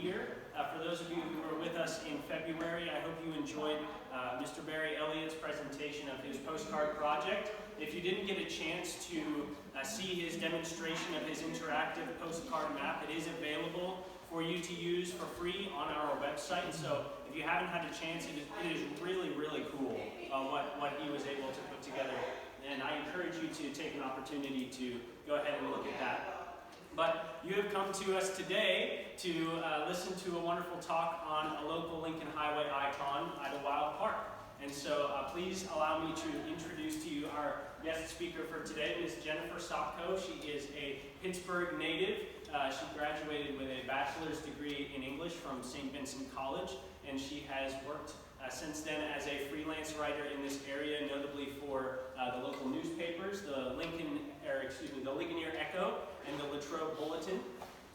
year. For those of you who were with us in February, I hope you enjoyed Mr. Barry Elliott's presentation of his postcard project. If you didn't get a chance to see his demonstration of his interactive postcard map, it is available for you to use for free on our website. So if you haven't had a chance, it is really, really cool what he was able to put together. And I encourage you to take an opportunity to go ahead and look at that. But you have come to us today to listen to a wonderful talk on a local Lincoln Highway icon, Idlewild Park. And so please allow me to introduce to you our guest speaker for today, Ms. Jennifer Sopko. She is a Pittsburgh native. She graduated with a bachelor's degree in English from St. Vincent College, and she has worked since then as a freelance writer in this area, notably for the local newspapers, the Ligonier Echo and the Latrobe Bulletin.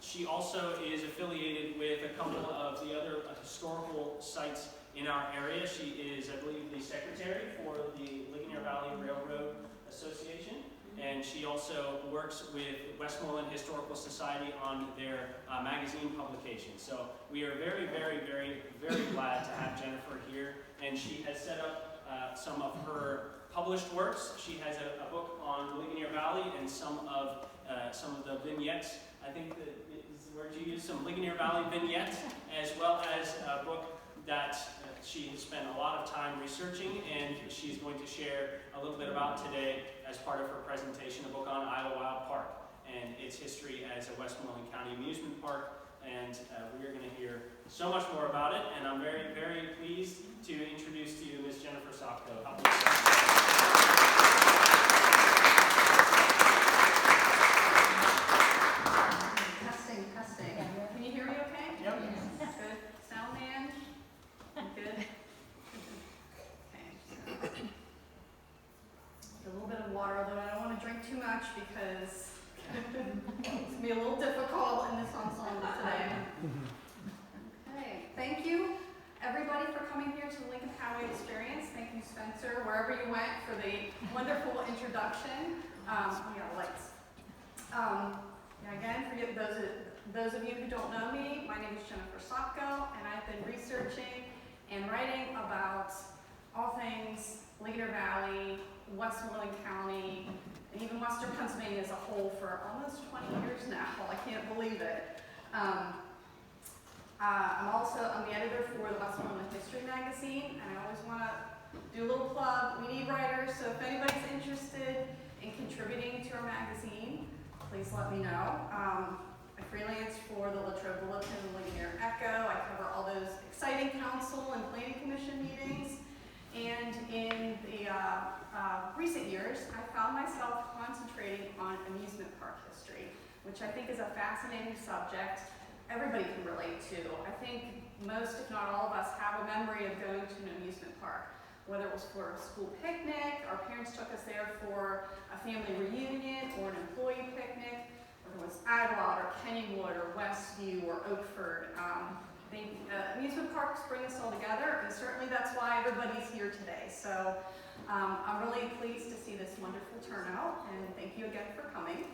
She also is affiliated with a couple of the other historical sites in our area. She is, I believe, the secretary for the Ligonier Valley Rail Road Association, and she also works with Westmoreland Historical Society on their magazine publication. So we are very, very, very, very glad to have Jennifer here, and she has set up some of her published works. She has a book on the Ligonier Valley and some of the vignettes. I think that is the word you use, some Ligonier Valley vignettes, as well as a book that she has spent a lot of time researching, and she's going to share a little bit about today as part of her presentation, a book on Idlewild Park and its history as a Westmoreland County amusement park. And we're going to hear so much more about it, and I'm very, very pleased to introduce to you Ms. Jennifer Sopko. Testing. Can you hear me okay? Yep. Good. Sound man? Good. Okay. A little bit of water, although I don't want to drink too much because it's going to be a little difficult in this ensemble today. Okay. Thank you, everybody, for coming here to the Lincoln Highway Experience. Thank you, Spencer, wherever you went, for the wonderful introduction. We got lights. Again, forget those of you who don't know me, my name is Jennifer Sopko, and I've been researching and writing about all things Ligonier Valley, Westmoreland County, and even Western Pennsylvania as a whole for almost 20 years now. I can't believe it. I'm the editor for the Westmoreland History magazine, and I always want to do a little plug. We need writers, so if anybody's interested in contributing to our magazine, please let me know. I freelance for the Latrobe Bulletin and Ligonier Echo. I cover all those exciting council and planning commission meetings. And in the recent years, I found myself concentrating on amusement park history, which I think is a fascinating subject everybody can relate to. I think most, if not all of us, have a memory of going to an amusement park, whether it was for a school picnic, our parents took us there for a family reunion or an employee picnic, whether it was Idlewild or Kennywood or Westview or Oakford. Amusement parks bring us all together, and certainly that's why everybody's here today. So I'm really pleased to see this wonderful turnout, and thank you again for coming.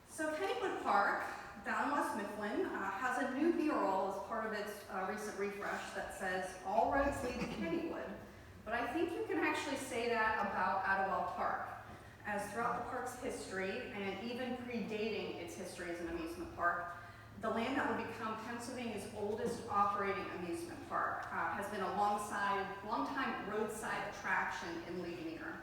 So Kennywood Park, down West Mifflin, has a new mural as part of its recent refresh that says, "All roads lead to Kennywood." But I think you can actually say that about Idlewild Park, as throughout the park's history, and even predating its history as an amusement park, the land that would become Pennsylvania's oldest operating amusement park has been a long-time roadside attraction in Ligonier.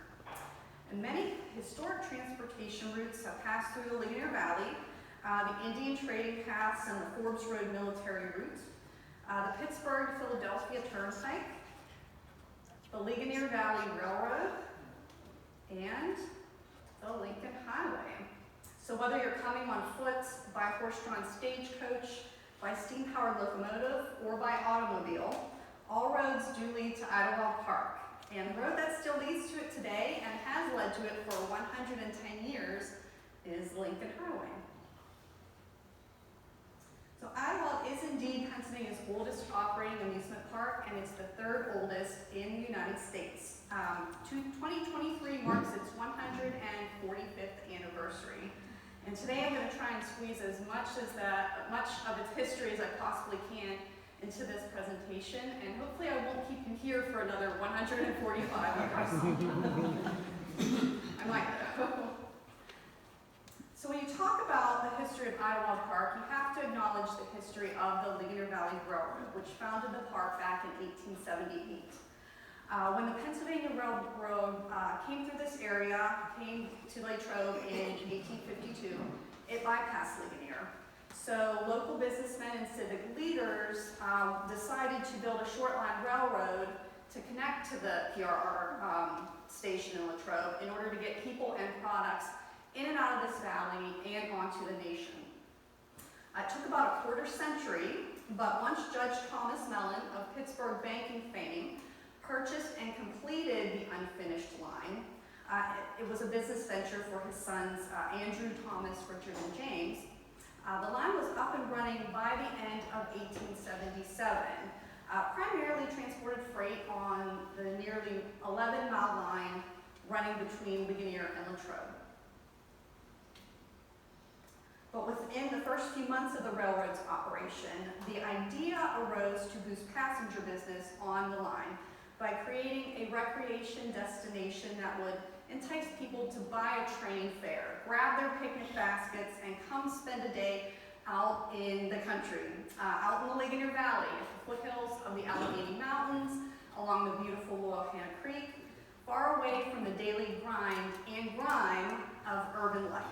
And many historic transportation routes have passed through the Ligonier Valley, the Indian trading paths and the Forbes Road military route, the Pittsburgh-Philadelphia Turnpike, the Ligonier Valley Railroad, and the Lincoln Highway. So whether you're coming on foot, by horse-drawn stagecoach, by steam-powered locomotive, or by automobile, all roads do lead to Idlewild Park. And the road that still leads to it today and has led to it for 110 years is Lincoln Highway. So Idlewild is indeed Pennsylvania's oldest operating amusement park, and it's the third oldest in the United States. 2023 marks its 145th anniversary. And today I'm going to try and squeeze as much of its history as I possibly can into this presentation, and hopefully I won't keep you here for another 145 hours. I might though. So when you talk about the history of Idlewild Park, you have to acknowledge the history of the Ligonier Valley Rail Road, which founded the park back in 1878. When the Pennsylvania Railroad came through this area, came to Latrobe in 1852, it bypassed Ligonier. So local businessmen and civic leaders decided to build a short line railroad to connect to the PRR station in Latrobe in order to get people and products in and out of this valley and onto the nation. It took about a quarter century, but once Judge Thomas Mellon of Pittsburgh banking fame purchased and completed the unfinished line, it was a business venture for his sons Andrew, Thomas, Richard, and James. The line was up and running by the end of 1877, primarily transported freight on the nearly 11-mile line running between Ligonier and Latrobe. But within the first few months of the railroad's operation, the idea arose to boost passenger business on the line by creating a recreation destination that would entice people to buy a train fare, grab their picnic baskets, and come spend a day out in the country, out in the Ligonier Valley, at the foothills of the Allegheny Mountains, along the beautiful Loyalhanna Creek, far away from the daily grind and grime of urban life.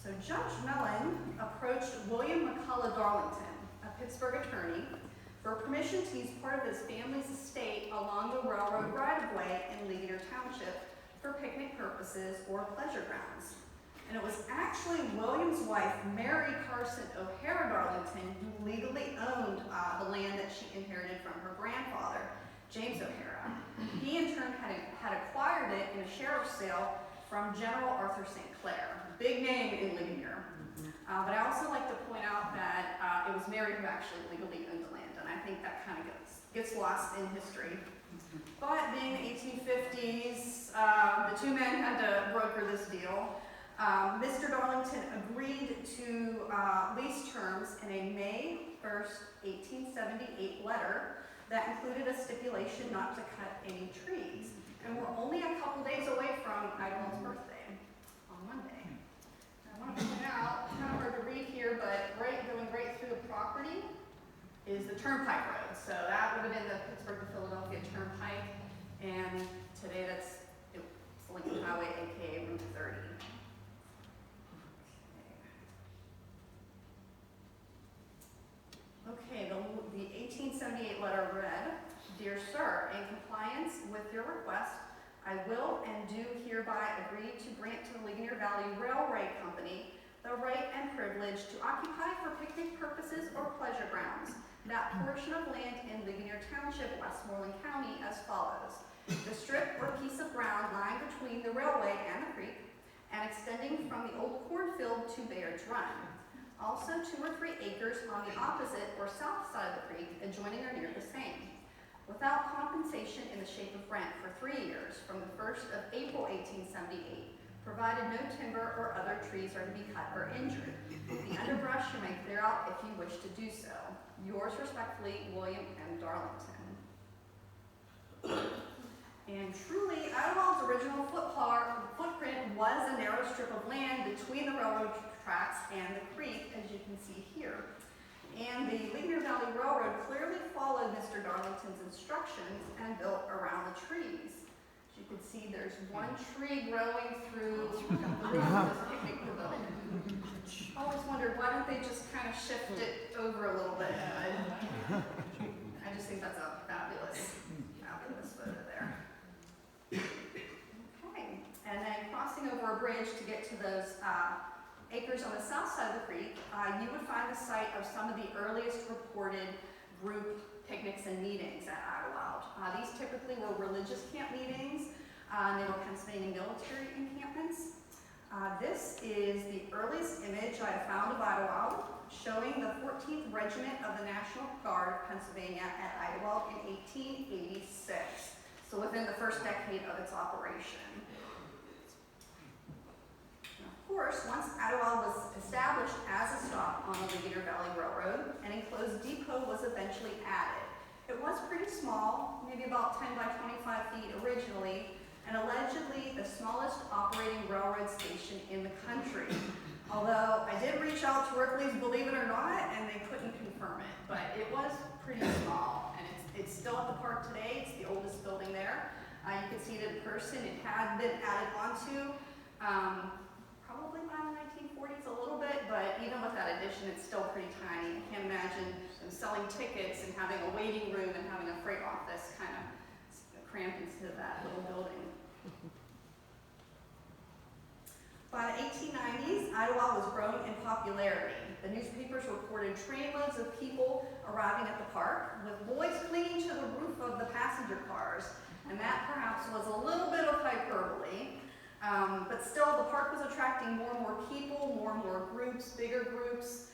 So Judge Mellon approached William McCullough Darlington, a Pittsburgh attorney, for permission to use part of his family's estate along the railroad right-of-way in Ligonier Township for picnic purposes or pleasure grounds. And it was actually William's wife, Mary Carson O'Hara Darlington, who legally owned the land that she inherited from her grandfather, James O'Hara. He in turn had acquired it in a sheriff's sale from General Arthur St. Clair, big name in Ligonier. But I also like to point out that it was Mary who actually legally owned the land, and I think that kind of gets lost in history. But being the 1850s, the two men had to broker this deal. Mr. Darlington agreed to lease terms in a May 1st, 1878 letter that included a stipulation not to cut any trees. And we're only a couple days away from Idlewild's birthday on Monday. I want to point out, it's kind of hard to read here, but going right through the property is the Turnpike Road. So that would have been the Pittsburgh to Philadelphia Turnpike, and today it's Lincoln Highway, aka Route 30. Okay, the 1878 letter read, "Dear Sir, in compliance with your request, I will and do hereby agree to grant to the Ligonier Valley Railway Company the right and privilege to occupy for picnic purposes or pleasure grounds that portion of land in Ligonier Township, Westmoreland County as follows. The strip or piece of ground lying between the railway and the creek and extending from the old cornfield to Bayard's Run. Also 2 or 3 acres on the opposite or south side of the creek adjoining or near the same. Without compensation in the shape of rent for 3 years from the 1st of April 1878, provided no timber or other trees are to be cut or injured. The underbrush you may clear out if you wish to do so. Yours respectfully, William M. Darlington." And truly, Idlewild's original footprint was a narrow strip of land between the railroad tracks and the creek, as you can see here. And the Ligonier Valley Railroad clearly followed Mr. Darlington's instructions and built around the trees. As you can see, there's one tree growing through the roof of this picnic pavilion. I always wondered, why don't they just kind of shift it over a little bit? I just think that's a fabulous photo there. Okay, and then crossing over a bridge to get to those acres on the south side of the creek, you would find the site of some of the earliest reported group picnics and meetings at Idlewild. These typically were religious camp meetings, and they were Pennsylvania military encampments. This is the earliest image I have found of Idlewild, showing the 14th Regiment of the National Guard of Pennsylvania at Idlewild in 1886, so within the first decade of its operation. Of course, once Idlewild was established as a stop on the Ligonier Valley Rail Road, an enclosed depot was eventually added. It was pretty small, maybe about 10 by 25 feet originally, and allegedly the smallest operating railroad station in the country. Although I did reach out to Ripley's, believe it or not, and they couldn't confirm it, but it was pretty small, and it's still at the park today. It's the oldest building there. You can see it in person. It had been added onto probably by the 1940s a little bit, but even with that addition, it's still pretty tiny. I can't imagine them selling tickets and having a waiting room and having a freight office kind of cramped into that little building. By the 1890s, Idlewild was growing in popularity. The newspapers reported trainloads of people arriving at the park, with boys clinging to the roof of the passenger cars, and that perhaps was a little bit of hyperbole. But still, the park was attracting more and more people, more and more groups, bigger groups,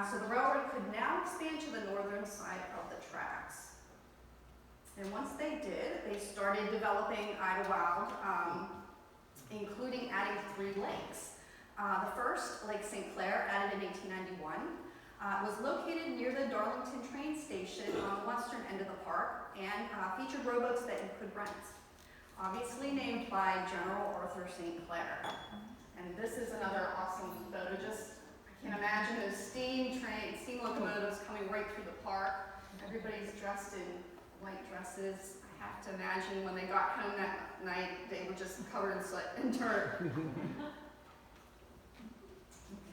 so the railroad could now expand to the northern side of the tracks. And once they did, they started developing Idlewild, including adding 3 lakes. The first, Lake St. Clair, added in 1891, was located near the Darlington train station on the western end of the park and featured rowboats that you could rent. Obviously named by General Arthur St. Clair. And this is another awesome photo. I can't imagine those steam locomotives coming right through the park. Everybody's dressed in white dresses. I have to imagine when they got home that night, they were just covered in soot and dirt.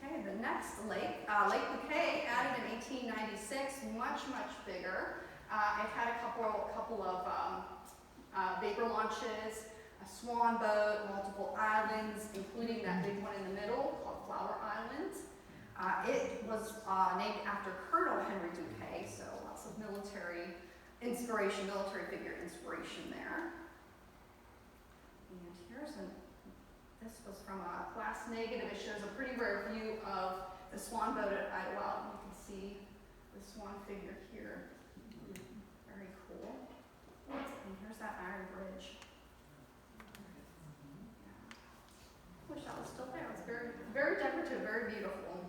Okay, the next lake, Lake Bouquet, added in 1896, much, much bigger. It had a couple of vapor launches, a swan boat, multiple islands, including that big one in the middle called Flower Island. It was named after Colonel Henry Bouquet, so lots of military figure inspiration there. And this was from a class negative. It shows a pretty rare view of the swan boat at Idlewild. You can see the swan figure here. Very cool. And here's that iron bridge. Yeah. Wish that was still there. It's very, very decorative, very beautiful.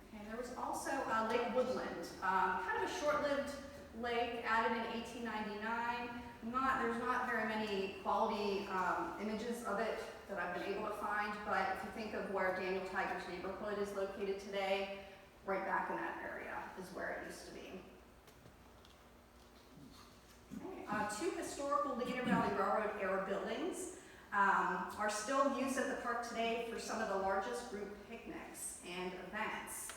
Okay, there was also Lake Woodland, kind of a short-lived lake, added in 1899. There's not very many quality images of it that I've been able to find, but if you think of where Daniel Tiger's neighborhood is located today, right back in that area is where it used to be. Okay. 2 historical Ligonier Valley Railroad era buildings are still used at the park today for some of the largest group picnics and events.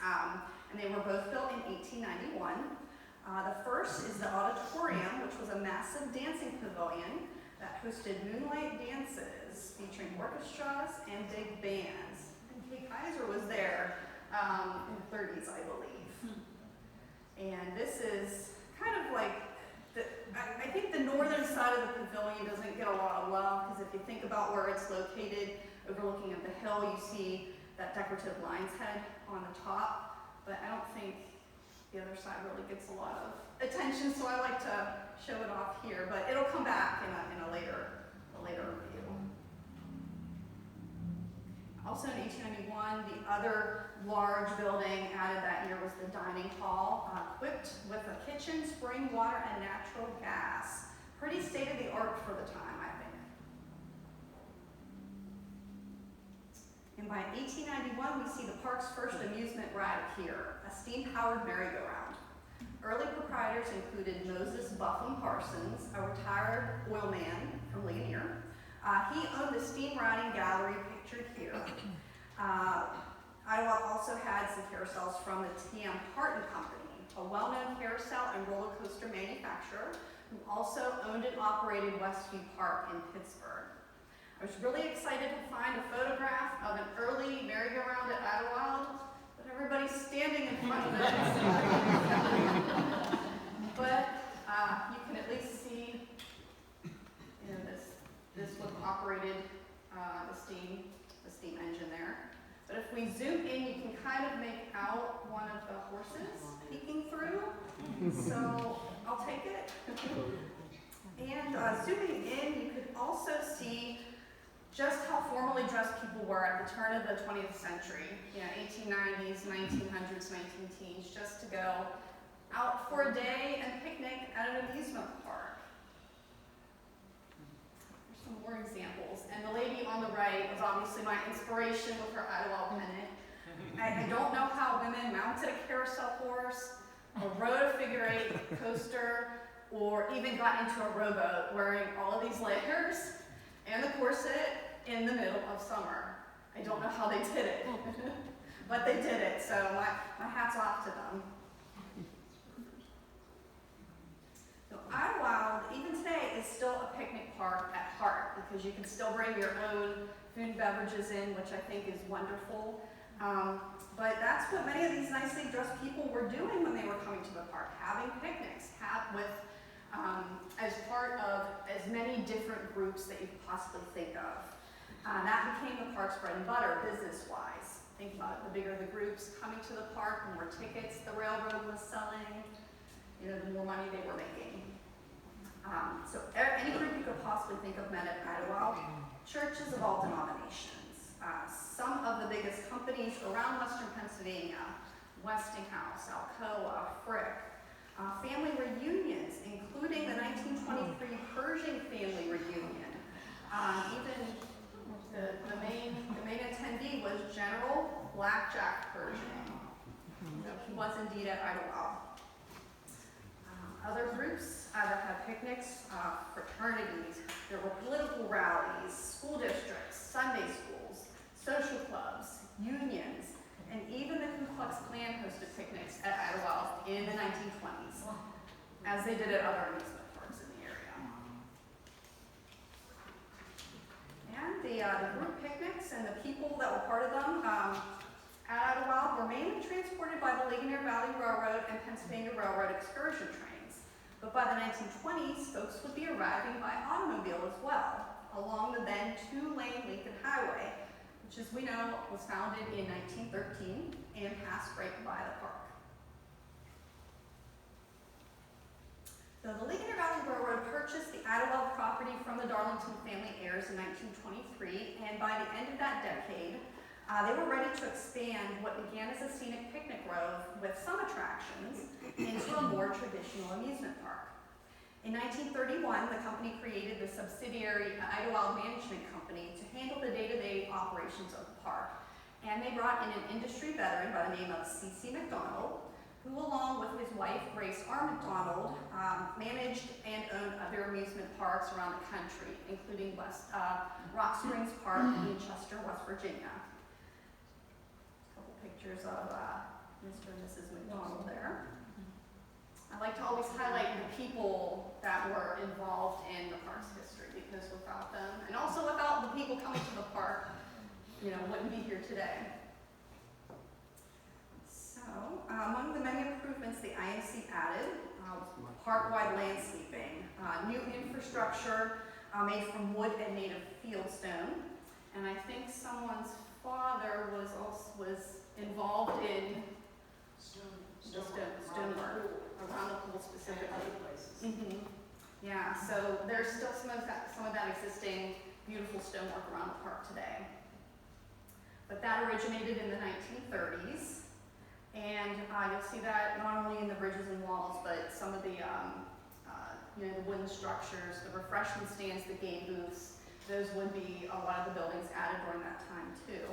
And they were both built in 1891. The first is the auditorium, which was a massive dancing pavilion that hosted moonlight dances featuring orchestras and big bands. And Kay Kaiser was there in the 30s, I believe. And this is kind of like, I think the northern side of the pavilion doesn't get a lot of love, because if you think about where it's located, overlooking at the hill, you see that decorative lion's head on the top, but I don't think the other side really gets a lot of attention, so I like to show it off here, but it'll come back in a later review. Also in 1891, the other large building added that year was the dining hall, equipped with a kitchen, spring water, and natural gas. Pretty state-of-the-art for the time, I think. And by 1891, we see the park's first amusement ride appear, a steam-powered merry-go-round. Early proprietors included Moses Buffum Parsons, a retired oilman from Ligonier. He owned the steam riding gallery pictured here. Idlewild also had some carousels from the T.M. Parton Company, a well-known carousel and roller coaster manufacturer who also owned and operated Westview Park in Pittsburgh. I was really excited to find a photograph of an early merry-go-round at Idlewild, but everybody's standing in front of it. But you can at least see, this would have operated the steam engine there. But if we zoom in, you can kind of make out one of the horses peeking through. So I'll take it. And zooming in, you could also see just how formally dressed people were at the turn of the 20th century, 1890s, 1900s, 1910s, just to go out for a day and picnic at an amusement park. There's some more examples. And the lady on the right was obviously my inspiration with her Idlewild pennant. I don't know how women mounted a carousel horse, or rode a figure-8 coaster, or even got into a rowboat wearing all of these layers and the corset in the middle of summer. I don't know how they did it, but they did it, so my hat's off to them. So Idlewild, even today, is still a picnic park at heart, because you can still bring your own food and beverages in, which I think is wonderful. But that's what many of these nicely dressed people were doing when they were coming to the park, having picnics, as part of as many different groups that you could possibly think of. That became the park's bread and butter, business-wise. Think about it, the bigger the groups coming to the park, the more tickets the railroad was selling, the more money they were making. So any group you could possibly think of met at Idlewild. Churches of all denominations. Some of the biggest companies around Western Pennsylvania, Westinghouse, Alcoa, Frick, family reunions, including the 1923 Pershing family reunion. Even the main attendee was General Blackjack Pershing. He was indeed at Idlewild. Other groups that had picnics, fraternities, there were political rallies, school districts, Sunday schools, social clubs, unions, and even the Ku Klux Klan hosted picnics at Idlewild in the 1920s, as they did at other amusement parks in the area. And the group picnics and the people that were part of them at Idlewild were mainly transported by the Ligonier Valley Rail Road and Pennsylvania Railroad excursion trains. But by the 1920s, folks would be arriving by automobile as well, along the then 2-lane Lincoln Highway, which, as we know, was founded in 1913 and passed right by the park. So the Ligonier Valley Railroad purchased the Idlewild property from the Darlington family heirs in 1923, and by the end of that decade, they were ready to expand what began as a scenic picnic grove with some attractions into a more traditional amusement park. In 1931, the company created the subsidiary Idlewild Management Company to handle the day-to-day operations of the park. And they brought in an industry veteran by the name of C.C. Macdonald, who, along with his wife, Grace R. Macdonald, managed and owned other amusement parks around the country, including Rock Springs Park in Chester, West Virginia. A couple pictures of Mr. and Mrs. Macdonald there. I like to always highlight the people that were involved in the park's history, because without them, and also without the people coming to the park, wouldn't be here today. So, among the many improvements the IMC added was park-wide landscaping, new infrastructure made from wood and native fieldstone, and I think someone's father was involved in stonework around the pool specifically. Other places. Mm-hmm. Yeah, so there's still some of that existing beautiful stonework around the park today. But that originated in the 1930s, and you'll see that not only in the bridges and walls, but some of the the wooden structures, the refreshment stands, the game booths. Those would be a lot of the buildings added during that time too.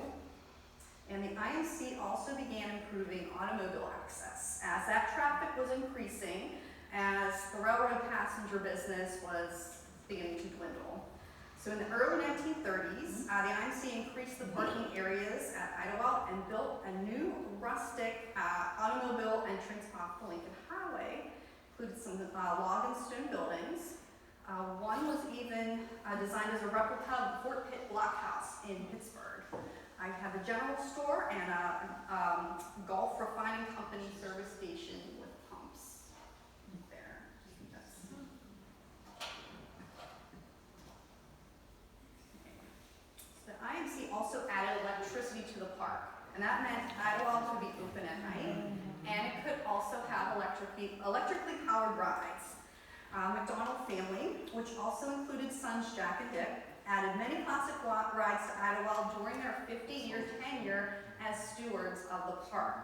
And the IMC also began improving automobile access as that traffic was increasing, as the railroad passenger business was beginning to dwindle. So in the early 1930s, the IMC increased the parking areas at Idlewild and built a new rustic automobile entrance off the Lincoln Highway, included some log and stone buildings. One was even designed as a replica of the Fort Pitt Blockhouse in Pittsburgh. I have a general store and a golf refining company service station with pumps there. So the IMC also added electricity to the park, and that meant Idlewild could be open at night, and it could also have electrically powered rides. Macdonald family, which also included sons Jack and Dick, added many classic rides to Idlewild during their 50-year tenure as stewards of the park.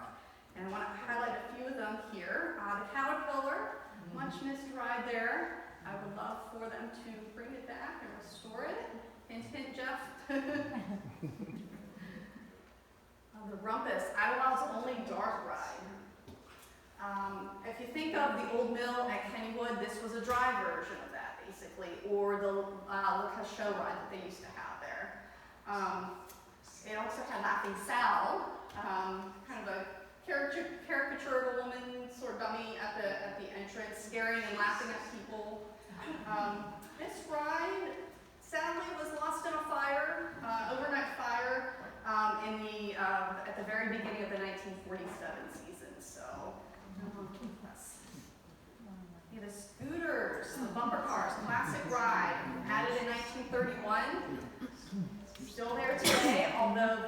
And I want to highlight a few of them here. The Caterpillar, much missed ride there. I would love for them to bring it back and restore it. Hint, hint, Jeff. The Rumpus, Idlewild's only dark ride. If you think of the old mill at Kennywood, this was a dry version of that, basically, or the Lucas show ride that they used to have there. It also had Laughing Sal, kind of a caricature of a woman, sort of dummy at the entrance, scaring and laughing at people. This ride, sadly, was lost in a fire, overnight fire, at the very beginning of the 1947 season. So, the Scooters, the bumper cars, classic ride, added in 1931. Still there today, although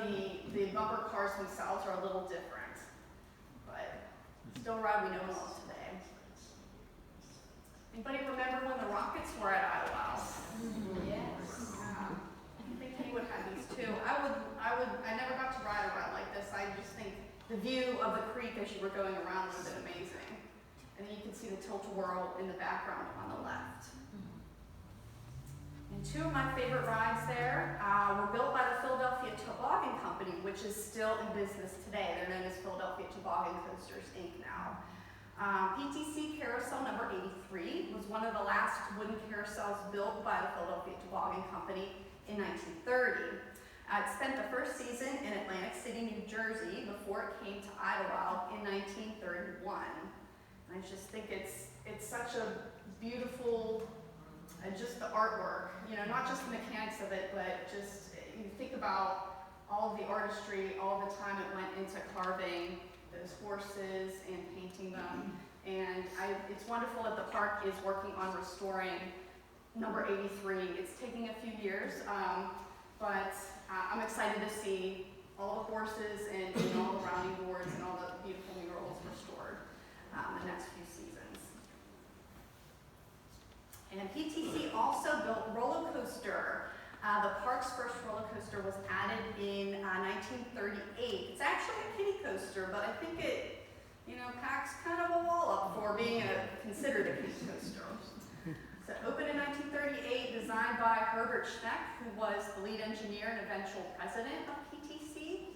the bumper cars themselves are a little different. But still a ride we know and love today. Anybody remember when the Rockets were at Idlewild? Yes. I think Kennywood had these too. I never got to ride a ride like this. I just think the view of the creek as you were going around would have been amazing. And then you can see the tilt-a-whirl in the background on the left. And two of my favorite rides there were built by the Philadelphia Toboggan Company, which is still in business today. They're known as Philadelphia Toboggan Coasters, Inc. now. PTC Carousel number 83 was one of the last wooden carousels built by the Philadelphia Toboggan Company in 1930. It spent the first season in Atlantic City, New Jersey, before it came to Idlewild in 1931. And I just think it's such a beautiful, just the artwork, not just the mechanics of it, but just you think about all of the artistry, all the time it went into carving those horses and painting them. And it's wonderful that the park is working on restoring number 83. It's taking a few years, but I'm excited to see all the horses and all the rounding boards and all the beautiful murals restored the next few seasons. And PTC also built roller coaster. The park's first roller coaster was added in 1938. It's actually a kiddie coaster, but I think it, packs kind of a wall up for being considered a kiddie coaster. So opened in 1938, designed by Herbert Schneck, who was the lead engineer and eventual president of PTC.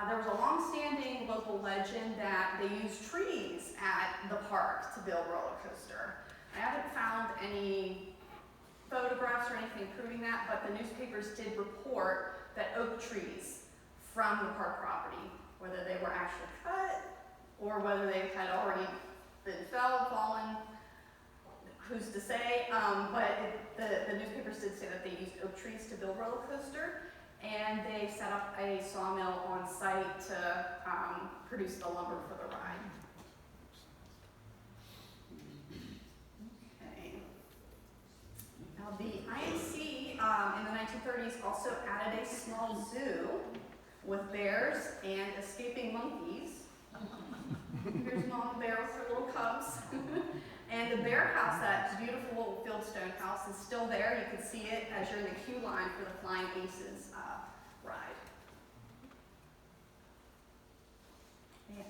There was a long-standing local legend that they used trees at the park to build roller coaster. I haven't found any photographs or anything proving that, but the newspapers did report that oak trees from the park property, whether they were actually cut or whether they had already been fallen, who's to say, but the newspapers did say that they used oak trees to build roller coaster, and they set up a sawmill on site to produce the lumber for the ride. Now, the IMC in the 1930s also added a small zoo with bears and escaping monkeys. Here's Mama Bear with her little cubs. And the bear house, that beautiful fieldstone house, is still there. You can see it as you're in the queue line for the Flying Aces ride.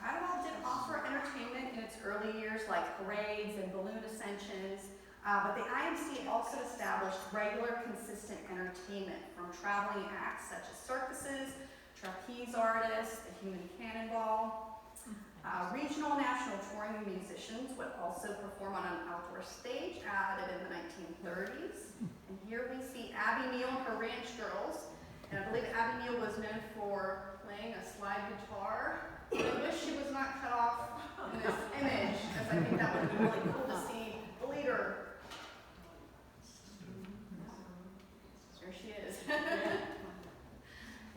Idlewild did offer entertainment in its early years, like parades and balloon ascensions. But the IMC also established regular, consistent entertainment from traveling acts such as circuses, trapeze artists, the human cannonball. Regional national touring musicians would also perform on an outdoor stage added in the 1930s. And here we see Abby Neal and her Ranch Girls. And I believe Abby Neal was known for playing a slide guitar. I wish she was not cut off in this image, as I think that would be really cool to see the leader. There she is.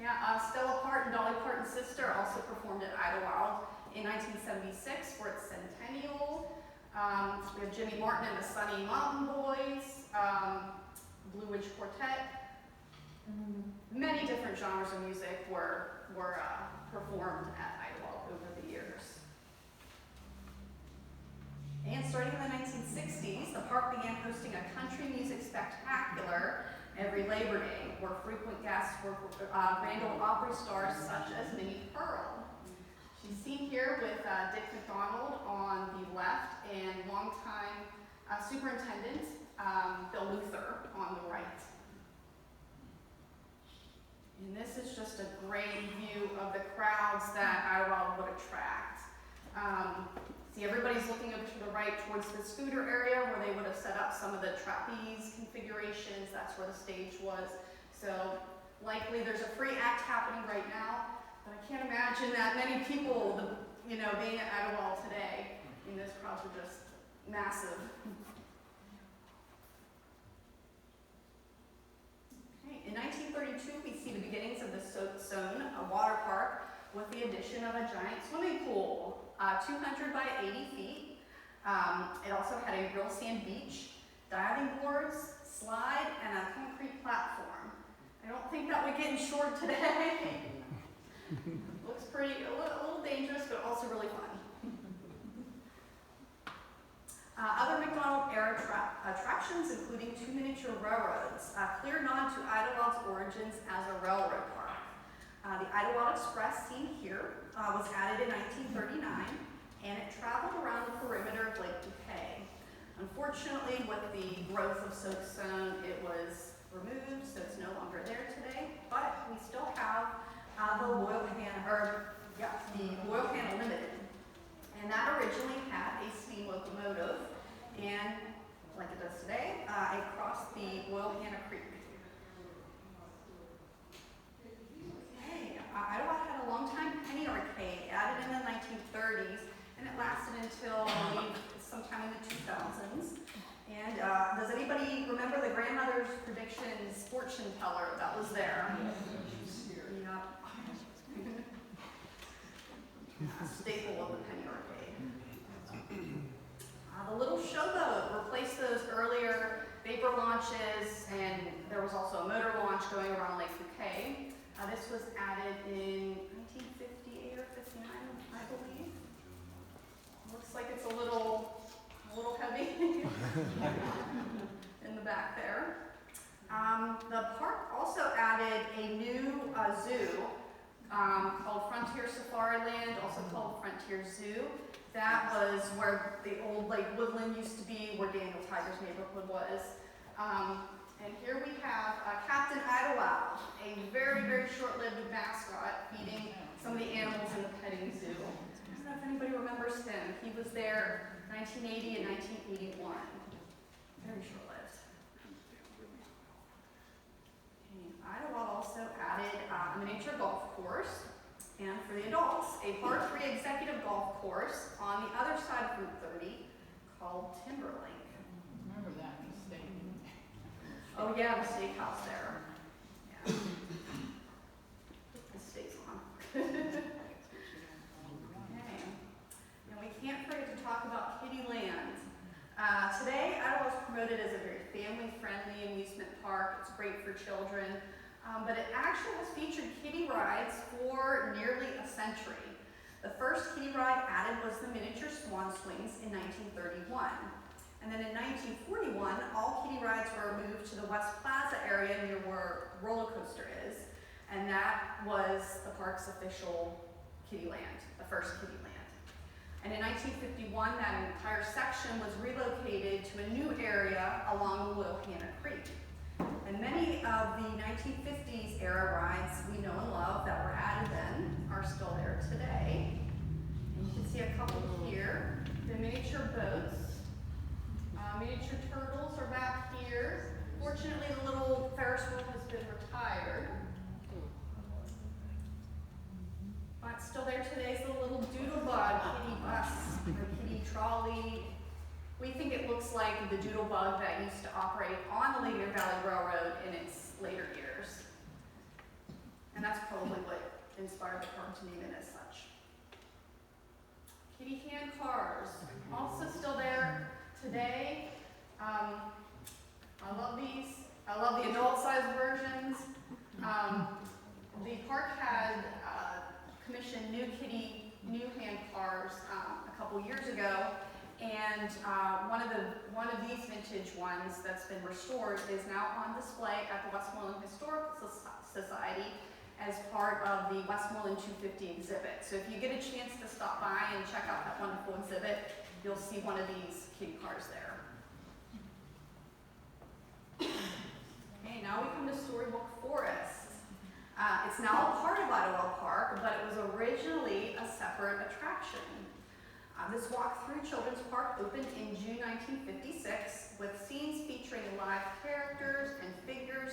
Yeah, Stella Parton, Dolly Parton's sister, also performed at Idlewild in 1976 for its centennial. We have Jimmy Martin and the Sunny Mountain Boys, Blue Ridge Quartet. Many different genres of music were performed at Idlewild over the years. And starting in the 1960s, the park began hosting a country music spectacular every Labor where frequent guests were Grand Ole Opry stars such as Minnie Pearl. She's seen here with Dick Macdonald on the left and longtime Superintendent Bill Luther on the right. And this is just a great view of the crowds that Idlewild would attract. See, everybody's looking over to the right towards the scooter area where they would have set up some of the trapeze configurations. That's where the stage was. So likely there's a free act happening right now, but I can't imagine that many people, being at Idlewild today. I mean, those crowds are just massive. Okay. In 1932, we see the beginnings of the SoakZone, a water park with the addition of a giant swimming pool. 200 by 80 feet. It also had a real sand beach, diving boards, slide, and a concrete platform. I don't think that would get insured today. Looks a little dangerous, but also really fun. Other Macdonald era attractions, including 2 miniature railroads, a clear nod to Idlewild's origins as a railroad park. The Idlewild Express, seen here, was added in 1939, and it traveled around the perimeter of Lake Duquesne. Unfortunately, with the growth of SoakZone, it was removed, so it's no longer there today, but we still have the Loyalhanna Limited. And that originally had a steam locomotive, and like it does today, it crossed the Loyalhanna Creek. Idlewild had a long-time penny arcade added in the 1930s, and it lasted until, I believe, sometime in the 2000s. And does anybody remember the grandmother's predictions fortune teller that was there? Yep. A staple of the penny arcade. The little showboat replaced those earlier vapor launches, and there was also a motor launch going around Lake Duquesne. This was added in 1958 or 59, I believe. Looks like it's a little heavy in the back there. The park also added a new zoo called Frontier Safari Land, also called Frontier Zoo. That was where the old Woodland used to be, where Daniel Tiger's neighborhood was. And here we have Captain Idlewild, a very, very short-lived mascot feeding some of the animals in the petting zoo. I don't know if anybody remembers him. He was there 1980 and 1981. Very short-lived. Idlewild also added a miniature golf course, and for the adults, a par 3 executive golf course on the other side of Route 30 called Timberlake. Remember that mistake. Oh yeah, the steakhouse there. Yeah. The steak's on. Okay. And we can't forget to talk about Kittyland. Today, Idlewild is promoted as a very family-friendly amusement park. It's great for children, but it actually has featured kiddie rides for nearly a century. The first kiddie ride added was the miniature swan swings in 1931. And then in 1941, all kiddie rides were moved to the West Plaza area near where roller coaster is. And that was the park's official kiddie land, the first kiddie land. And in 1951, that entire section was relocated to a new area along the Loyalhanna Creek. And many of the 1950s era rides we know and love that were added then are still there today. And you can see a couple here. The miniature boats. Miniature turtles are back here. Fortunately, the little Ferris wheel has been retired. But still there today is the little Doodlebug kitty bus or kitty trolley. We think it looks like the Doodlebug that used to operate on the Ligonier Valley Rail Road in its later years. And that's probably what inspired the park to name it as such. Kitty hand cars, also still there today. I love these. I love the adult size versions. The park had commissioned new hand cars a couple years ago, And one of these vintage ones that's been restored is now on display at the Westmoreland Historical Society as part of the Westmoreland 250 exhibit. So if you get a chance to stop by and check out that wonderful exhibit, you'll see one of these kitty cars there. Okay, now we come to Storybook Forest. It's now a part of Idlewild Park, but it was originally a separate attraction. This walk-through children's park opened in June 1956 with scenes featuring live characters and figures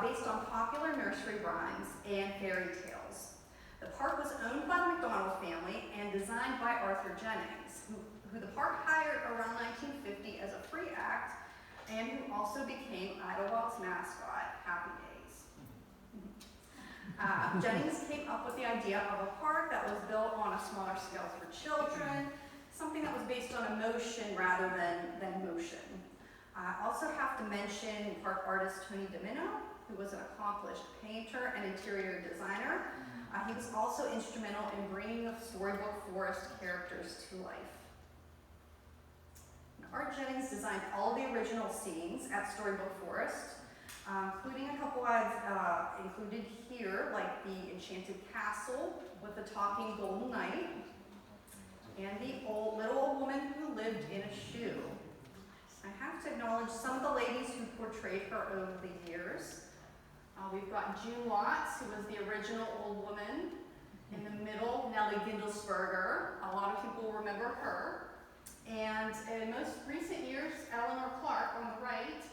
based on popular nursery rhymes and fairy tales. The park was owned by the Macdonald family and designed by Arthur Jennings, who the park hired around 1950 as a free act and who also became Idlewild's mascot, Happy Days. Jennings came up with the idea of a park that was built on a smaller scale for children, something that was based on emotion rather than motion. I also have to mention park artist Tony Domino, who was an accomplished painter and interior designer. He was also instrumental in bringing the Storybook Forest characters to life. Art Jennings designed all the original scenes at Storybook Forest, including a couple I've included here, like the Enchanted Castle with the talking golden knight, and the little old woman who lived in a shoe. I have to acknowledge some of the ladies who portrayed her over the years. We've got June Watts, who was the original old woman. In the middle, Nellie Gindelsberger. A lot of people remember her. And in most recent years, Eleanor Clark on the right.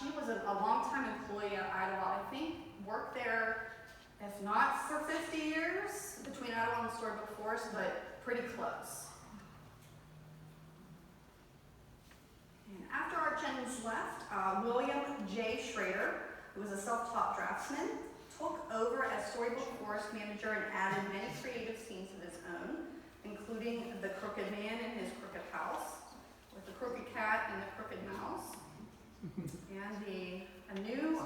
She was a longtime employee at Idlewild. I think worked there, if not for 50 years, between Idlewild and Storybook Forest, but pretty close. And after Art Jennings left, William J. Schrader, who was a self-taught draftsman, took over as Storybook Forest manager and added many creative scenes of his own, including the Crooked Man and his Crooked House, with the Crooked Cat and the Crooked Mouse, and a new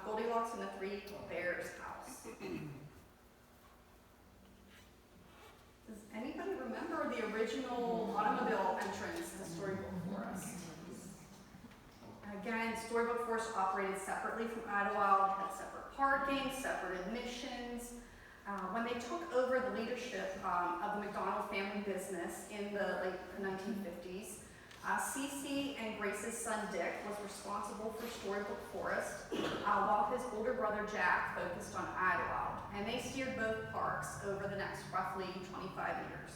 Goldilocks and the Three Bears house. Does anybody remember the original automobile entrance to Storybook Forest? Again, Storybook Forest operated separately from Idlewild, had separate parking, separate admissions. When they took over the leadership of the Macdonald family business in the late 1950s, Cece and Grace's son Dick was responsible for Storybook Forest, while his older brother Jack focused on Idlewild, and they steered both parks over the next roughly 25 years.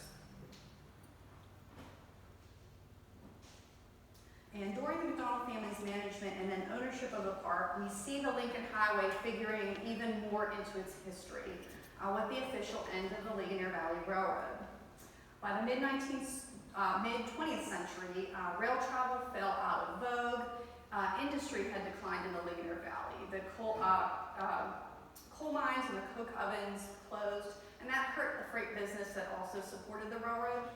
And during the Macdonald family's management and then ownership of the park, we see the Lincoln Highway figuring even more into its history with the official end of the Ligonier Valley Railroad. By the mid-20th century, rail travel fell out of vogue. Industry had declined in the Ligonier Valley. The coal mines and the coke ovens closed, and that hurt the freight business that also supported the railroad.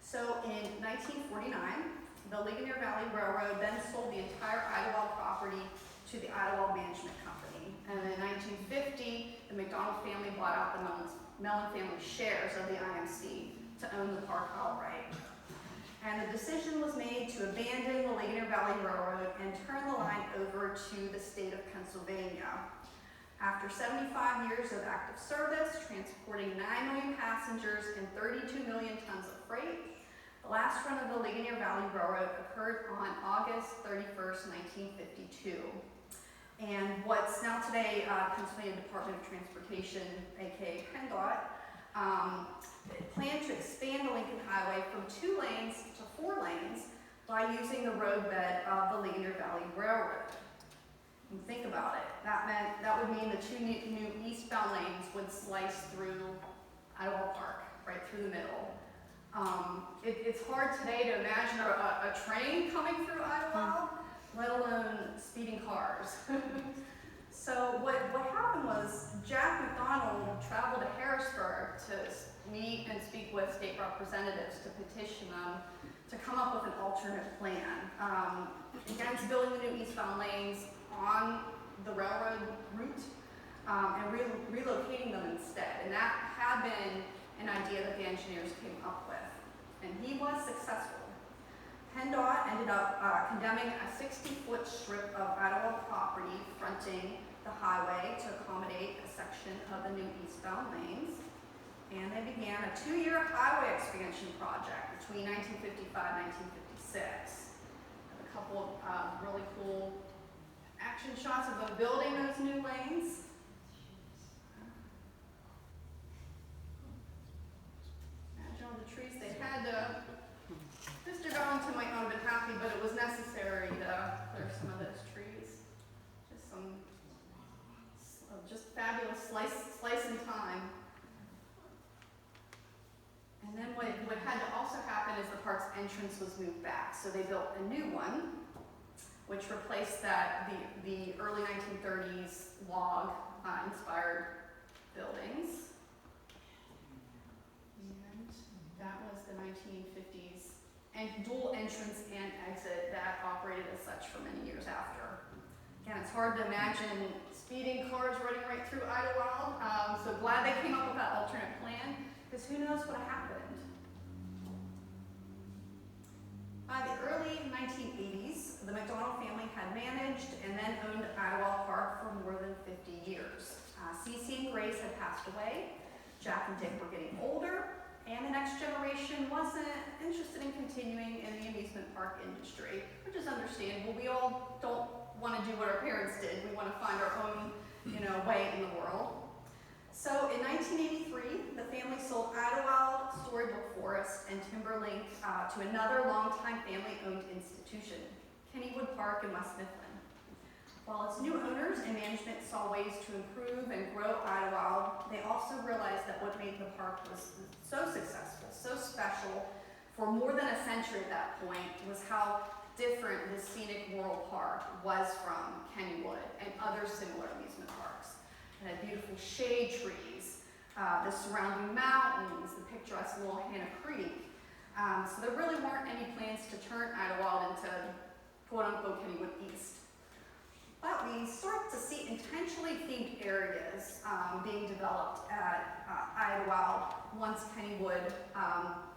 So in 1949, the Ligonier Valley Railroad then sold the entire Idlewild property to the Idlewild Management Company. And in 1950, the Macdonald family bought out the Mellon family shares of the IMC to own the park outright. And the decision was made to abandon the Ligonier Valley Railroad and turn the line over to the state of Pennsylvania. After 75 years of active service, transporting 9 million passengers and 32 million tons of freight, the last run of the Ligonier Valley Railroad occurred on August 31st, 1952. And what's now today Pennsylvania Department of Transportation, aka PennDOT, planned to expand the Lincoln Highway from 2 lanes to 4 lanes by using the roadbed of the Ligonier Valley Railroad. And think about it. That would mean the 2 new eastbound lanes would slice through Idlewild Park, right through the middle. It's hard today to imagine a train coming through Idlewild, let alone speeding cars. So what happened was Jack Macdonald traveled to Harrisburg to meet and speak with state representatives to petition them to come up with an alternate plan against building the new eastbound lanes on the railroad route and relocating them instead. And that had been an idea that the engineers came up with. and he was successful. PennDOT ended up condemning a 60-foot strip of Idlewild property fronting the highway to accommodate a section of the new eastbound lanes. And they began a 2-year highway expansion project between 1955 and 1956. A couple of really cool action shots of them building those new lanes. Imagine all the trees they had to. Mr. Darlington might not have been happy, but it was necessary to clear some of those trees. Just some, just fabulous slice in time. And then what had to also happen is the park's entrance was moved back. So they built a new one, which replaced the early 1930s log inspired buildings. And that was the 1950s and dual entrance and exit that operated as such for many years after. Again, it's hard to imagine speeding cars running right through Idlewild. So glad they came up with that alternate plan, because who knows what happened. By the early 1980s, the Macdonald family had managed and then owned Idlewild Park for more than 50 years. Cece and Grace had passed away, Jack and Dick were getting older, and the next generation wasn't interested in continuing in the amusement park industry, which is understandable. We all don't want to do what our parents did. We want to find our own, way in the world. So in 1983, the family sold Idlewild, Storybook Forest, and Timberlink to another longtime family-owned institution, Kennywood Park in West Mifflin. While its new owners and management saw ways to improve and grow Idlewild, they also realized that what made the park was so successful, so special, for more than a century at that point, was how different the scenic World Park was from Kennywood and other similar amusement parks. It had beautiful shade trees, the surrounding mountains, the picturesque Loyalhanna Creek. So there really weren't any plans to turn Idlewild into quote-unquote Kennywood East. But we start to see intentionally themed areas being developed at Idlewild once Kennywood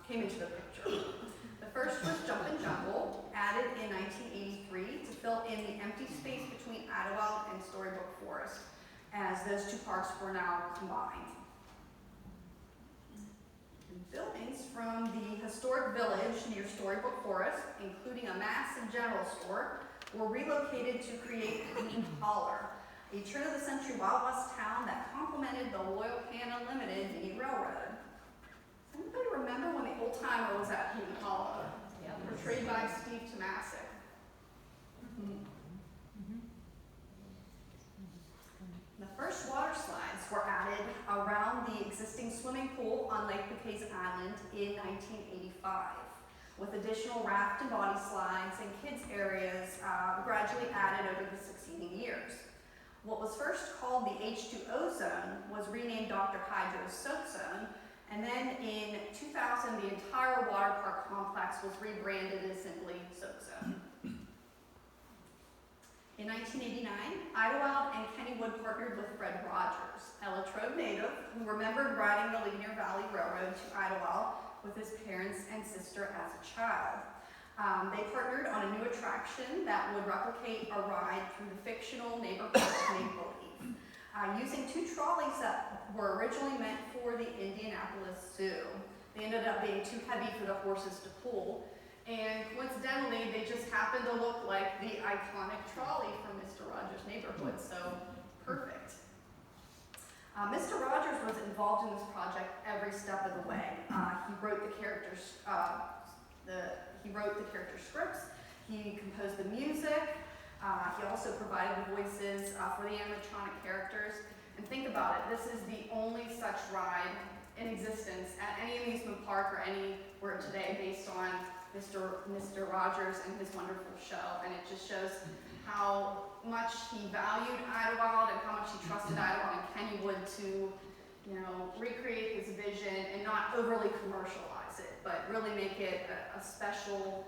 came into the picture. The first was Jumpin' Jungle, added in 1983 to fill in the empty space between Idlewild and Storybook Forest, as those two parks were now combined. Buildings from the historic village near Storybook Forest, including a massive general store, were relocated to create Queen Holler, a turn-of-the-century Wild West town that complemented the Loyalhanna Limited mini railroad. Does anybody remember when the old timer was at Queen Holler? Yeah, portrayed by Steve Tomasic. The first water slides were added around the existing swimming pool on Lake Bouquet's Island in 1985. With additional raft and body slides and kids areas gradually added over the succeeding years. What was first called the H2O zone was renamed Dr. Hydro's Soak Zone, and then in 2000 the entire water park complex was rebranded as simply Soak Zone. In 1989, Idlewild and Kennywood partnered with Fred Rogers, a Latrobe native who remembered riding the Ligonier Valley Rail Road to Idlewild with his parents and sister as a child. They partnered on a new attraction that would replicate a ride through the fictional neighborhood of Make-Believe, using two trolleys that were originally meant for the Indianapolis Zoo. They ended up being too heavy for the horses to pull, and coincidentally, they just happened to look like the iconic trolley from Mr. Rogers' Neighborhood, so perfect. Mr. Rogers was involved in this project every step of the way. He wrote the characters' scripts. He composed the music. He also provided the voices for the animatronic characters. And think about it, this is the only such ride in existence at any amusement park or anywhere today based on Mr. Rogers and his wonderful show. And it just shows how much he valued Idlewild and how much he trusted Idlewild and Kennywood to, recreate his vision and not overly commercialize it, but really make it a special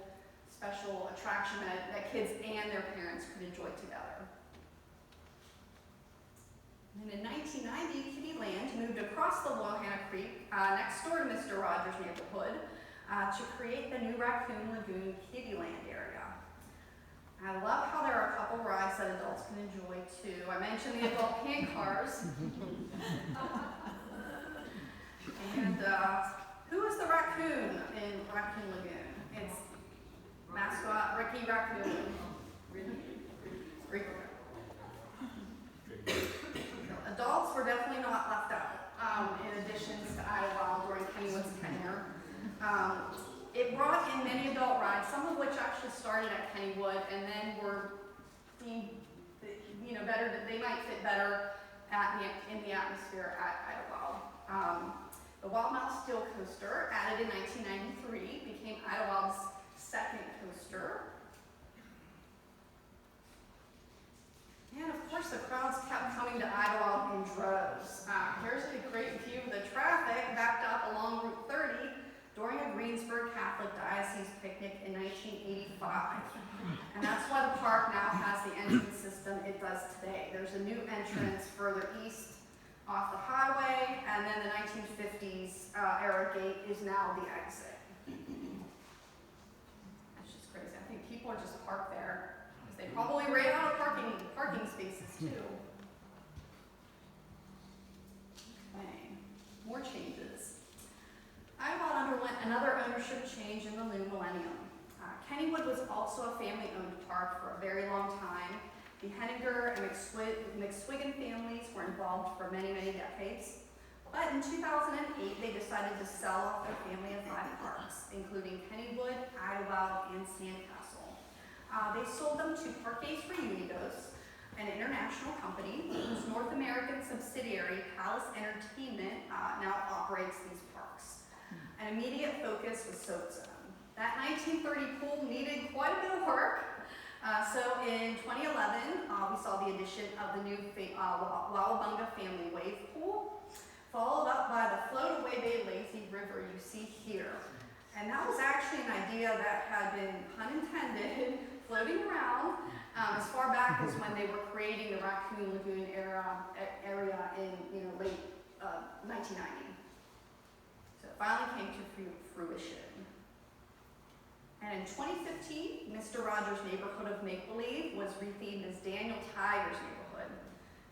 attraction that kids and their parents could enjoy together. And in 1990, Kittyland moved across the Loyalhanna Creek next door to Mr. Rogers' Neighborhood to create the new Raccoon Lagoon Kiddieland area. I love how there are a couple rides that adults can enjoy too. I mentioned the adult hand cars. And who is the raccoon in Raccoon Lagoon? It's mascot Ricky Raccoon. Ricky. Adults were definitely not left out, in addition to Idlewild during Kennywood's tenure. It brought in many adult rides, some of which actually started at Kennywood and then were deemed, better, that they might fit better in the atmosphere at Idlewild. The Wild Mouse Steel Coaster, added in 1993, became Idlewild's second coaster. And of course, the crowds kept coming to Idlewild in droves. Here's a great view of the traffic backed up along Route 30 during a Greensburg Catholic Diocese picnic in 1985. And that's why the park now has the entrance system it does today. There's a new entrance further east off the highway, and then the 1950s era gate is now the exit. That's just crazy. I think people are just parked there. They probably ran out of parking spaces too. Okay, more changes. Idlewild underwent another ownership change in the new millennium. Kennywood was also a family-owned park for a very long time. The Henninger and McSwiggan families were involved for many, many decades. But in 2008, they decided to sell off their family of 5 parks, including Kennywood, Idlewild, and Sandcastle. They sold them to Parques Reunidos, an international company whose North American subsidiary, Palace Entertainment, now operates these parks. An immediate focus was SoakZone. That 1930 pool needed quite a bit of work. So in 2011, we saw the addition of the new Wowabunga Family Wave Pool, followed up by the Float Away Bay Lazy River you see here. And that was actually an idea that had been, pun intended, floating around as far back as when they were creating the Raccoon Lagoon area in late 1990. So it finally came to fruition. And in 2015, Mr. Rogers' Neighborhood of Make-Believe was rethemed as Daniel Tiger's Neighborhood,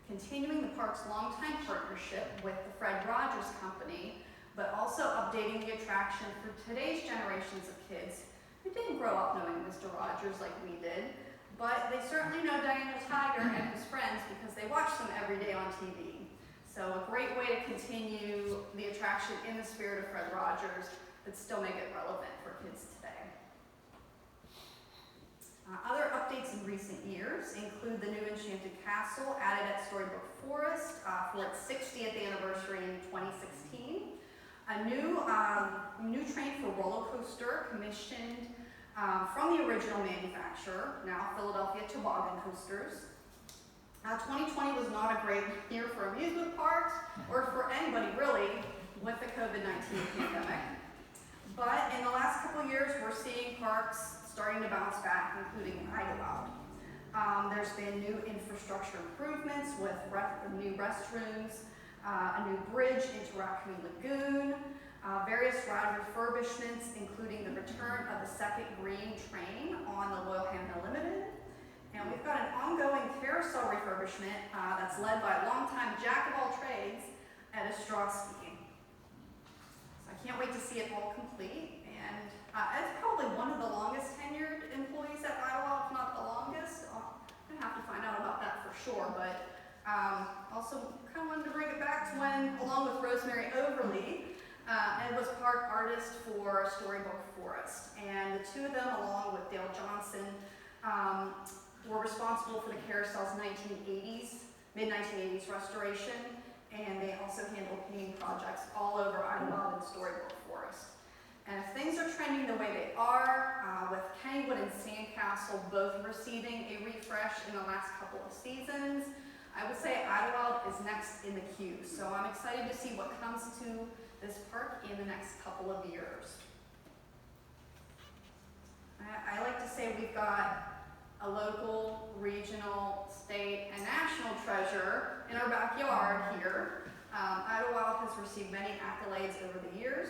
continuing the park's longtime partnership with the Fred Rogers Company, but also updating the attraction for today's generations of kids who didn't grow up knowing Mr. Rogers like we did, but they certainly know Daniel Tiger and his friends because they watch them every day on TV. So a great way to continue the attraction in the spirit of Fred Rogers, but still make it relevant for kids today. Other updates in recent years include the new Enchanted Castle added at Storybook Forest for its 60th anniversary in 2016. A new train for roller coaster commissioned from the original manufacturer, now Philadelphia Toboggan Coasters. 2020 was not a great year for amusement parks or for anybody really with the COVID-19 pandemic. But in the last couple of years, we're seeing parks starting to bounce back, including Idlewild. There's been new infrastructure improvements with new restrooms, a new bridge into Raccoon Lagoon, various ride refurbishments, including the return of the second green train on the Loyalhanna Limited. And we've got an ongoing carousel refurbishment that's led by longtime jack of all trades, Ed Ostrowski. So I can't wait to see it all complete. And Ed's probably one of the longest tenured employees at Idlewild, if not the longest. I'm gonna have to find out about that for sure, but also kind of wanted to bring it back to when, along with Rosemary Overly, Ed was park artist for Storybook Forest. And the two of them, along with Dale Johnson, were responsible for the carousel's mid-1980s restoration, and they also handled painting projects all over Idlewild and Storybook Forest. And if things are trending the way they are, with Kennywood and Sandcastle both receiving a refresh in the last couple of seasons, I would say Idlewild is next in the queue. So I'm excited to see what comes to this park in the next couple of years. I like to say we've got a local, regional, state, and national treasure in our backyard here. Idlewild has received many accolades over the years.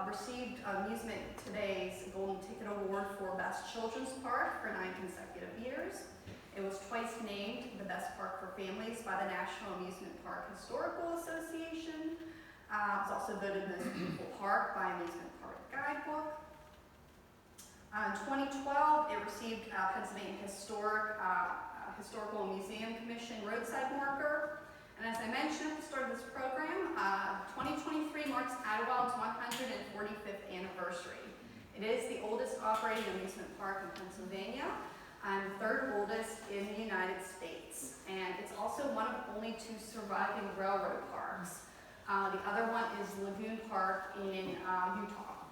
Received Amusement Today's Golden Ticket Award for Best Children's Park for 9 consecutive years. It was twice named the best park for families by the National Amusement Park Historical Association. It was also voted Most Beautiful Park by Amusement Park Guidebook. In 2012, it received Pennsylvania Historical Museum Commission Roadside Marker. And as I mentioned at the start of this program, 2023 marks Idlewild's 145th anniversary. It is the oldest operating amusement park in Pennsylvania and the 3rd oldest in the United States. And it's also one of only 2 surviving railroad parks. The other one is Ligonier Park in Utah.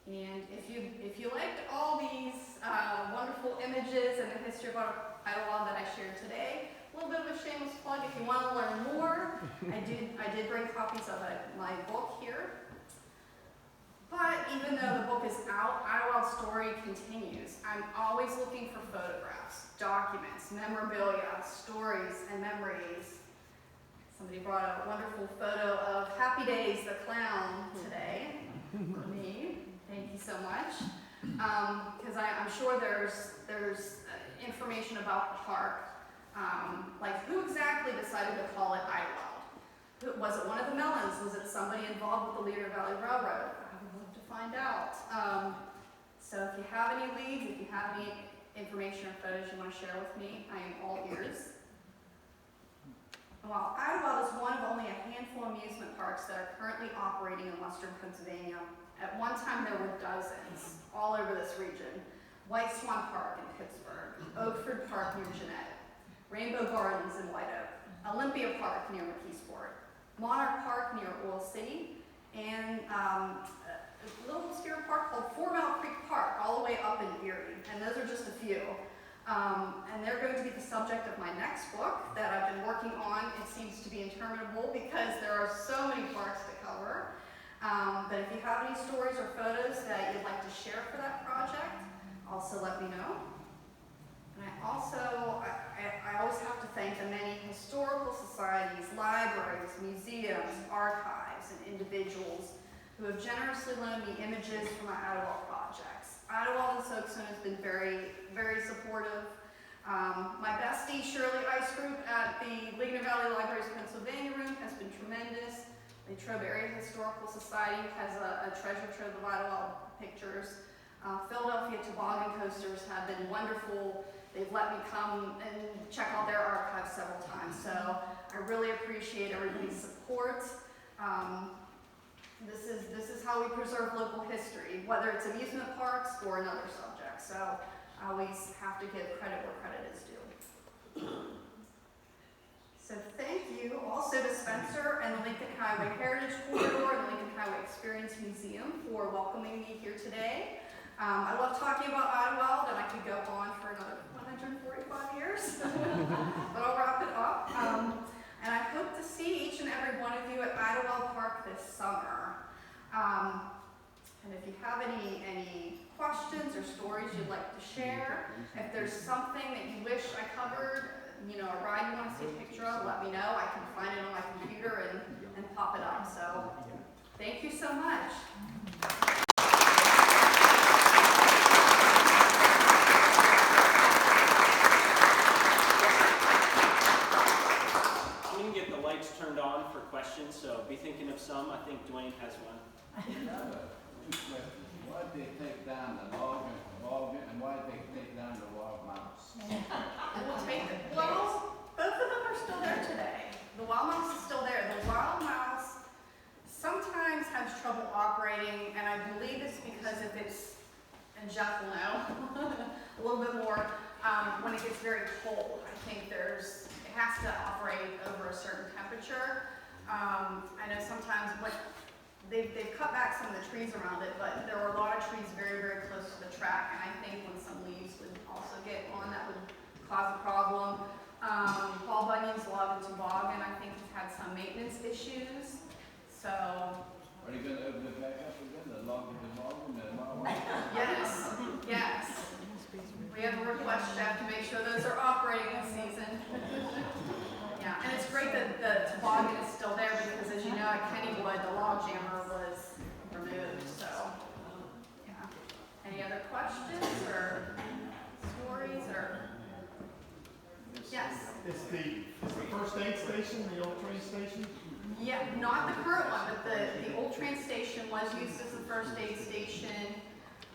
And if you liked all these wonderful images and the history of Idlewild that I shared today, a little bit of a shameless plug. If you want to learn more, I did bring copies of my book here. But even though the book is out, Idlewild's story continues. I'm always looking for photographs, documents, memorabilia, stories, and memories. Somebody brought a wonderful photo of Happy Days the clown today for me. Thank you so much. Because I'm sure there's information about the park. Like who exactly decided to call it Idlewild? Was it one of the Mellons? Was it somebody involved with the Ligonier Valley Rail Road? I would love to find out. So if you have any leads, if you have any information or photos you want to share with me, I am all ears. While Idlewild is one of only a handful of amusement parks that are currently operating in western Pennsylvania, at one time there were dozens all over this region. White Swan Park in Pittsburgh, Oakford Park near Jeanette, Rainbow Gardens in White Oak, Olympia Park near McKeesport, Monarch Park near Oil City, and a little obscure park called 4 Mile Creek Park all the way up in Erie, and those are just a few. And they're going to be the subject of my next book that I've been working on. It seems to be interminable because there are so many parks to cover. But if you have any stories or photos that you'd like to share for that project, also let me know. And I always have to thank the many historical societies, libraries, museums, archives, and individuals who have generously loaned me images for my Idlewild projects. Idlewild and SoakZone has been very, very supportive. My bestie, Shirley Ice Group at the Ligonier Valley Library's Pennsylvania room has been tremendous. The Latrobe Area Historical Society has a treasure trove of Idlewild pictures. Philadelphia Toboggan Coasters have been wonderful. They've let me come and check out their archives several times, so I really appreciate everybody's support. This is how we preserve local history, whether it's amusement parks or another subject. So I always have to give credit where credit is due. So thank you also to Spencer and the Lincoln Highway Heritage Corridor and the Lincoln Highway Experience Museum for welcoming me here today. I love talking about Idlewild, and I could go on for another 145 years, but I'll wrap it up. And I hope to see each and every one of you at Idlewild Park this summer. And if you have any questions or stories you'd like to share, if there's something that you wish I covered, a ride you want to see a picture of, let me know. I can find it on my computer and pop it up. So thank you so much. Turned on for questions, so be thinking of some. I think Dwayne has one. Why did they take down the log and why did they take down the wild mouse? Well, both of them are still there today. The wild mouse is still there. The wild mouse sometimes has trouble operating, and I believe it's because if it's, and Jeff will know a little bit more, when it gets very cold. I think it has to operate over a certain temperature. I know sometimes they've cut back some of the trees around it, but there were a lot of trees very, very close to the track, and I think when some leaves would also get on, that would cause a problem. Paul Bunyan's Log and Toboggan, I think, has had some maintenance issues. So are you going to open it back up again? The log and toboggan and wild mouse? Yes. We have a request, Jeff, to make sure those are operating this season. Yeah, and it's great that the toboggan is still there but the log jammer was removed, so, yeah. Any other questions or stories or? Yes? Is the first aid station, the old train station? Yeah, not the current one, but the old train station was used as the first aid station.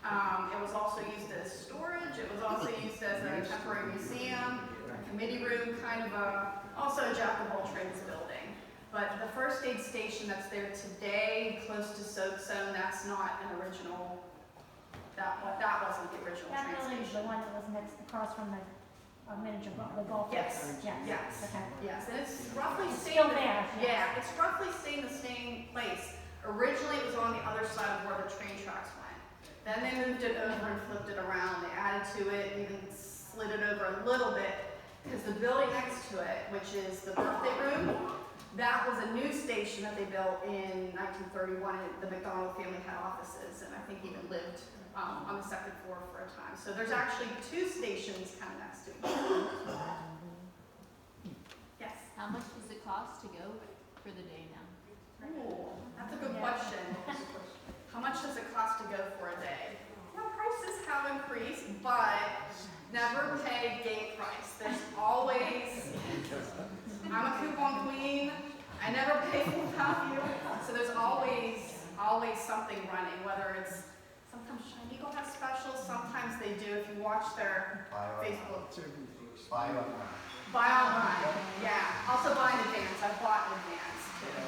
It was also used as storage. It was also used as a temporary museum, a committee room, kind of also a jack of all trades building. But the first aid station that's there today, close to SoakZone, that's not an original, that wasn't the original That train building is the station. one that was next, across from the miniature the golf Yes, course. yes, Okay. yes, and it's roughly It's staying still there, Yeah, it's roughly staying the same place. Originally, it was on the other side of where the train tracks went. Then they moved it over and flipped it around. They added to it, even slid it over a little bit, because the building next to it, which is the birthday room, that was a new station that they built in 1931. And the Macdonald family had offices, and I think even lived on the second floor for a time. So there's actually two stations kind of next to each other. Yes. How much does it cost to go for the day now? Ooh, that's a good Yeah. question. How much does it cost to go for a day? Well, prices have increased, but never pay gate price. There's always, I'm a coupon queen, I never pay full value, so there's always something running, whether it's, sometimes Shiny Eagle has specials, sometimes they do, if you watch their Facebook. Buy online. Buy online, yeah. Also buy in advance. I've bought in advance too.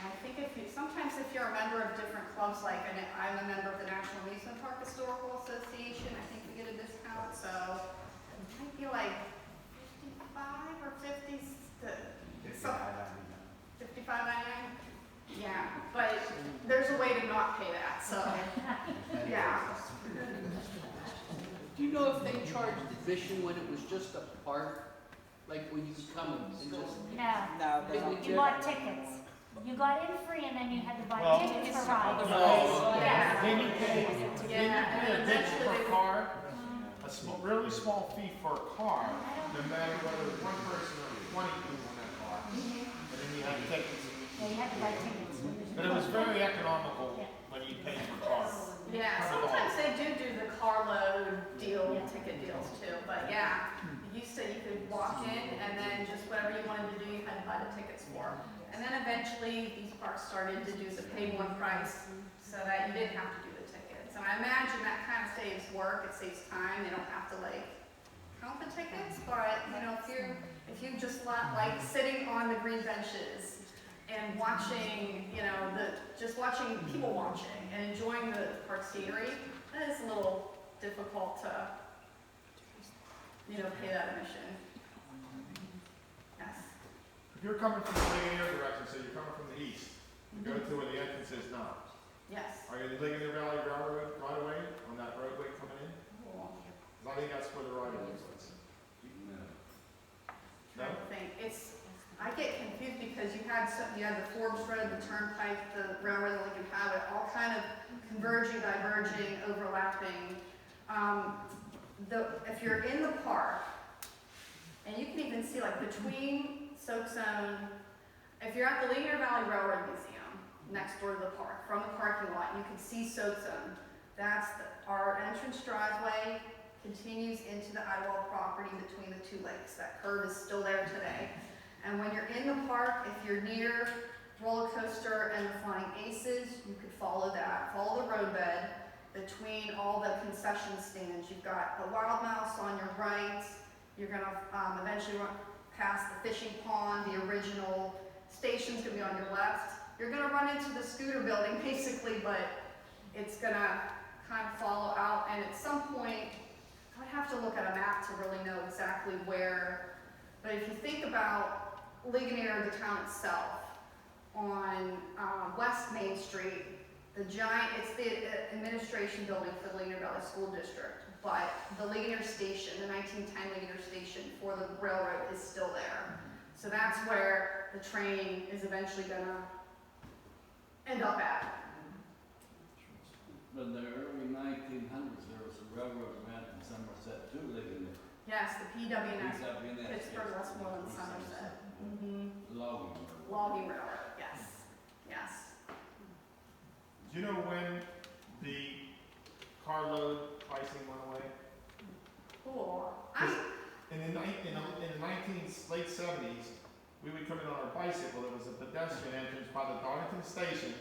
I think sometimes if you're a member of different clubs, like I'm a member of the National Amusement Park Historical Association, I think we get a discount. So it might be like 55 or 50, $55.99. Yeah, but there's a way to not pay that. So yeah. Do you know if they charged admission when it was just a park? Like when you could come and just. No, you bought tickets. You got in free and then you had to buy Well, tickets for rides. Yeah. Then you pay Yeah, and a bit eventually per they- car, really small fee for a car, no matter whether it's one person or 20 people in that car. And then you have tickets. Yeah, you had to buy tickets. But it was very economical when you paid for cars. Yeah, sometimes they do the carload deal, ticket deals too, but yeah, you could walk in and then just whatever you wanted to do, you had to buy the tickets for. And then eventually these parks started to do the pay one price so that you didn't have to do the tickets. And I imagine that kind of saves work, it saves time, they don't have to like count the tickets, but you know, if you just like sitting on the green benches and watching, you know, just watching people watching and enjoying the park scenery, that is a little difficult to, you know, pay that admission. Yes. If you're coming from the Ligonier direction, so you're coming from the east, you go to where the entrance is now. Yes. Are you in the Ligonier Valley Rail Road right away on that roadway coming in? Cool. 'Cause I think that's where the right of way is. No? Trying to think. I get confused because you had the Forbes Road, the Turnpike, the railroad, the Lincoln Highway, all kind of converging, diverging, overlapping. If you're in the park, and you can even see like between SoakZone, if you're at the Ligonier Valley Railroad Museum, next door to the park, from the parking lot, you can see SoakZone. That's our entrance driveway, continues into the Idlewild property between the two lakes. That curve is still there today. And when you're in the park, if you're near roller coaster and the Flying Aces, you could follow the roadbed between all the concession stands. You've got the Wild Mouse on your right. You're gonna eventually run past the fishing pond. The original station's gonna be on your left. You're gonna run into the scooter building basically, but it's gonna kind of follow out. And at some point, I would have to look at a map to really know exactly where. But if you think about Ligonier, the town itself, on West Main Street, it's the administration building for the Ligonier Valley School District, but the Ligonier Station, the 1910 Ligonier Station for the railroad is still there. So that's where the train is eventually gonna end up at. But in the early 1900s, there was a railroad ran from Somerset to Ligonier. Yes, the PWNS, PWNS, Pittsburgh, yes. Westmoreland, Somerset. Logging. Logging railroad, you know when the carload pricing went away? Cool. In the late 70s, we would come in on our bicycle. There was a pedestrian entrance by the Darlington station,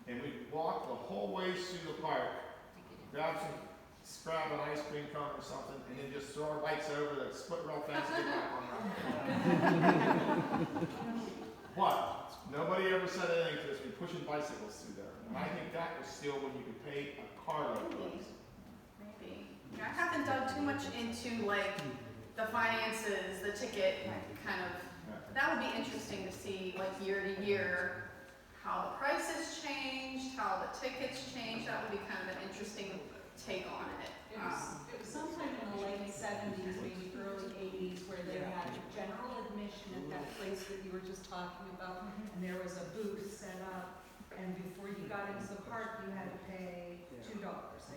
and we'd walk the whole way through the park, grab an ice cream cone or something, and then just throw our bikes over that split real fast and get back on the But nobody ever said anything to us. We pushing bicycles through there, and I think that was still when you could pay a carload price. Maybe. Yeah, I haven't dug too much into like the finances, the ticket kind of. That would be interesting to see, like year to year, how the prices changed, how the tickets changed. That would be kind of an interesting take on it. It was sometime in the late 70s, maybe early 80s, where they had general admission at that place that you were just talking about, and there was a booth set up, and before you got into the park, you had to pay $2, I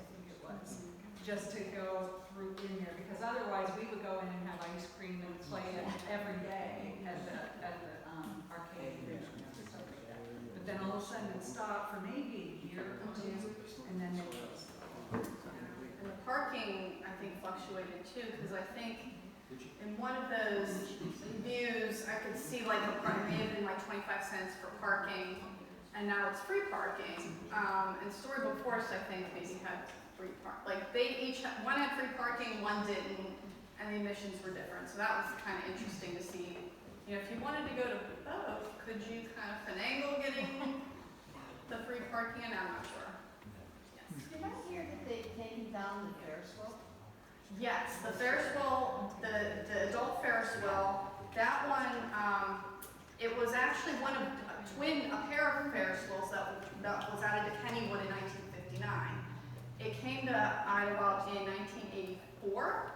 think it was, just to go through in there, because otherwise we would go in and have ice cream and play it every day at the arcade and stuff like that. But then all of a sudden it stopped for maybe a year or two, and then it closed. And the parking, I think, fluctuated too, because I think in one of those views, I could see like it may have been like 25 cents for parking, and now it's free parking. And Storybook Forest, I think, maybe had free park. Like they each had, one had free parking, one didn't, and the admissions were different. So that was kind of interesting to see. You know, if you wanted to go to both, could you kind of finagle getting the free parking? And I'm not sure. Did I hear that they've taken down the Ferris wheel? Yes, the Ferris wheel, the adult Ferris wheel, that one, it was actually a pair of Ferris wheels that was added to Kennywood in 1959. It came to Idlewild in 1984,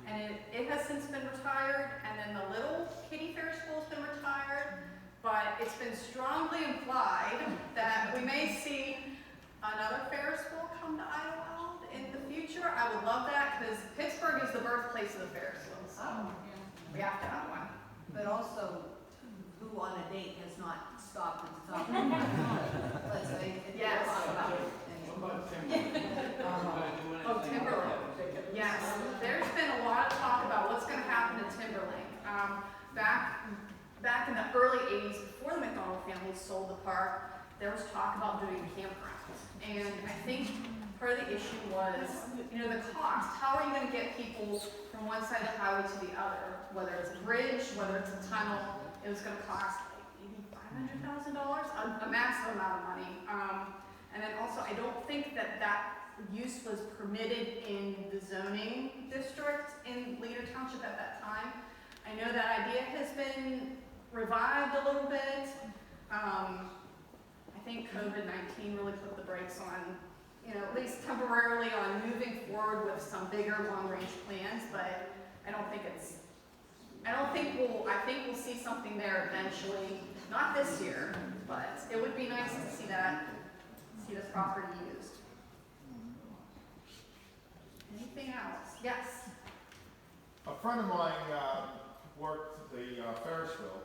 and it has since been retired, and then the little kiddie Ferris wheel has been retired, but it's been strongly implied that we may see another Ferris wheel come to Idlewild in the future. I would love that, because Pittsburgh is the birthplace of the Ferris wheel, so we have to have one. But also, who on a date has not stopped at the top of let's say, Yes. Oh, Timberlake. Yes, there's been a lot of talk about what's going to happen to Timberlake. Back in the early 80s, before the Macdonald family sold the park, there was talk about doing campgrounds. And I think part of the issue was, you know, the cost. How are you going to get people from one side of the highway to the other? Whether it's a bridge, whether it's a tunnel, it was going to cost like maybe $500,000, a massive amount of money. And then also, I don't think that use was permitted in the zoning district in Leader Township at that time. I know that idea has been revived a little bit. I think COVID-19 really put the brakes on, you know, at least temporarily on moving forward with some bigger long-range plans, but I think we'll see something there eventually. Not this year, but it would be nice to see this property used. Anything else? Yes. A friend of mine worked the Ferris wheel,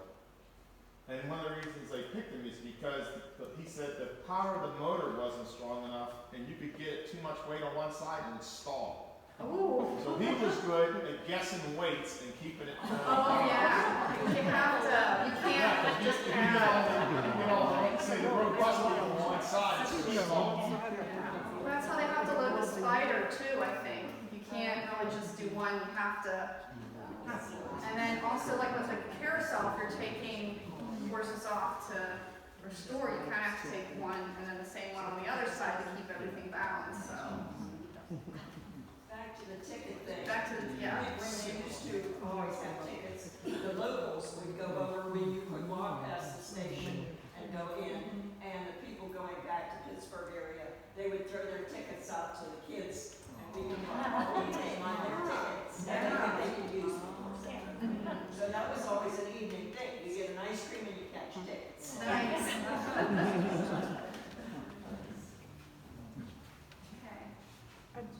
and one of the reasons they picked him is because he said the power of the motor wasn't strong enough, and you could get too much weight on one side and it stalled. Ooh. So he was good at guessing weights and keeping it. Oh yeah. You can't just say the road busted on one side. Well, that's how they have to load the spider too, I think. You can't really just do one, you have to. And then also like with the carousel, if you're taking horses off to restore, you kind of have to take one and then the same one on the other side to keep everything balanced, so. Back to the ticket thing. Back to the, yeah. When they used to always have tickets, the locals would go over when you would walk past the station and go in, and the people going back to Pittsburgh area, they would throw their tickets out to the kids, and we would all take on their tickets, and they could use them. So that was always an evening thing. You get an ice cream and you catch tickets. Nice.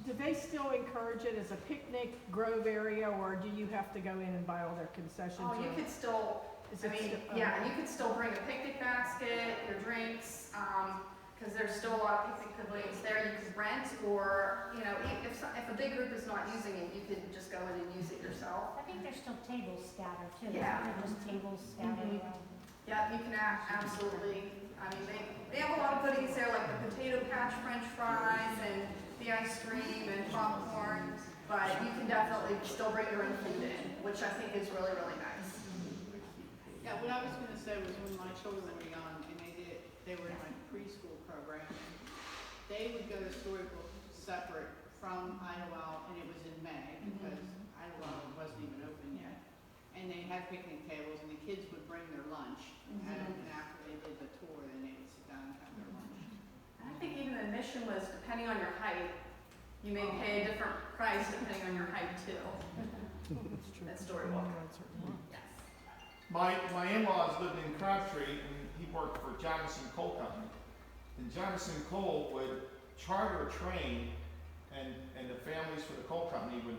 Do they still encourage it as a picnic grove area, or do you have to go in and buy all their concessions? Oh, you could still, Is I it mean, still- yeah, you could still bring a picnic basket, your drinks, because because there's still a lot of picnic pavilions there you could rent, or, you know, if a big group is not using it, you could just go in and use it yourself. I think there's still tables scattered too. Yeah. They're just tables scattered Mhm. around. Yeah, you can absolutely, I mean, they have a lot of goodies there, like the potato patch french fries and the ice cream and popcorn, but you can definitely still bring your own food in, which I think is really, really nice. Yeah, what I was gonna say was when my children were young and they were in my preschool program, they would go to Storybook separate from Idlewild, and it was in May because Idlewild wasn't even open yet. And they had picnic tables and the kids would bring their lunch, and after they did the tour, then they would sit down and have their lunch. And I think even the admission was depending on your height, you may pay a different price depending on your height too. At Storybook. Yes. My in-laws lived in Crabtree, and he worked for Jamison Coal Company. And Jamison Coal would charter a train, and the families for the coal company would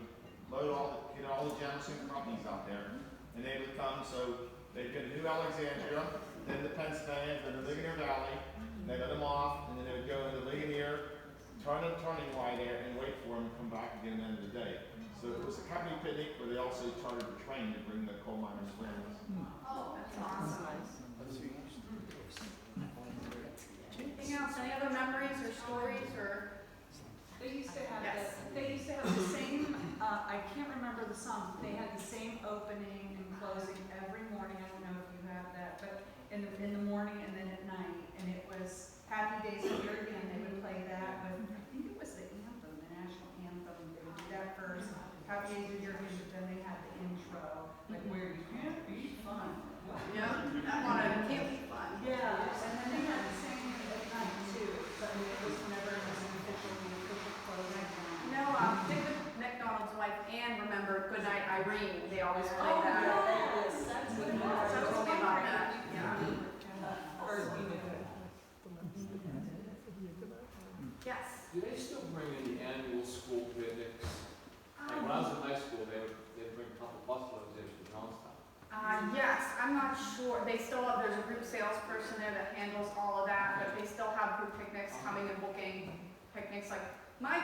load all the Jamison companies out there, and they would come. So they'd go to New Alexandria, then to Pennsylvania, then to Ligonier Valley, and they let them off, and then they would go into Ligonier, turn a turning right there, and wait for them to come back again at the end of the day. So it was a company picnic where they also chartered a train to bring the coal miners' families. Oh, that's awesome. Anything else? Any other memories or stories or? They used to have Yes. the same, I can't remember the song, but they had the same opening and closing every morning. I don't know if you have that, but in the morning and then at night. And it was Happy Days Are Here Again. They would play that with, I think it was the anthem, the national anthem. They would do that first. Happy Days Are Here Again, but then they had the intro, like where you can't be fun. Yeah, that one I can't be fun. Yeah, and then they had the same at night too, but it was never an official closing. No, think of Macdonald's wife Anne remembered Goodnight Irene. They always play Oh, that. yes, that's what it was. So tell me about that. Yeah. Yes. Do they still bring in the annual school picnics? Like when I was in high school, they'd bring a couple busloads in from Johnstown. Yes, I'm not sure. They still have, there's a group salesperson there that handles all of that, but they still have group picnics coming and booking picnics. Like my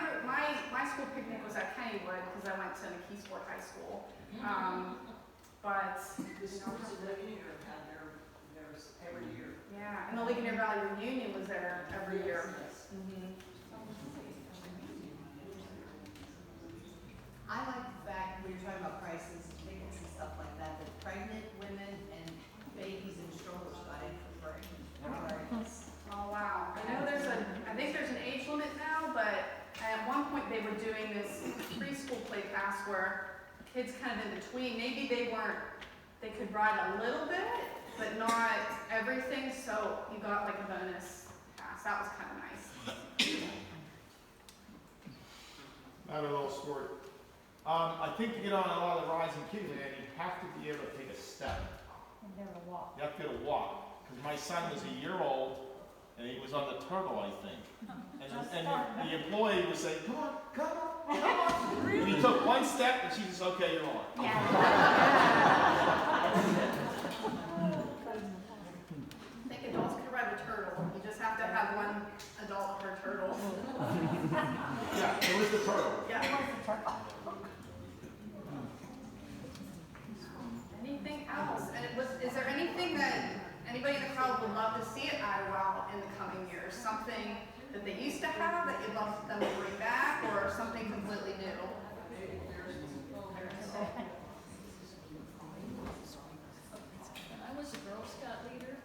school picnic was at Kennywood because I went to McKeesport High School. But The schools in Ligonier had theirs every year. yeah, and the Ligonier Valley Reunion was there every year. I like the fact, when you're talking about prices, tickets and stuff like that, that pregnant women and babies in strollers got in for free. Oh wow! I know I think there's an age limit now, but at one point they were doing this preschool play pass where kids kind of in between, maybe they could ride a little bit, but not everything, so you got like a bonus pass. That was kind of nice. Not a little story. I think to get on a lot of the rides in Kennywood, you have to be able to take a step. And they're a walk. You have to be able to walk. Because my son was a year old, and he was on the turtle, I think. And the employee would say, come on, come on, come on. And he took one step, and she said, okay, you're on. Yeah. I think adults could ride a turtle. You just have to have one adult per turtle. Yeah, it was the turtle. Yeah. It was the turtle. Anything else? And is there anything that anybody in the crowd would love to see at Idlewild in the coming years? Something that they used to have that you'd love them to bring back, or something completely new? When I was a Girl Scout leader,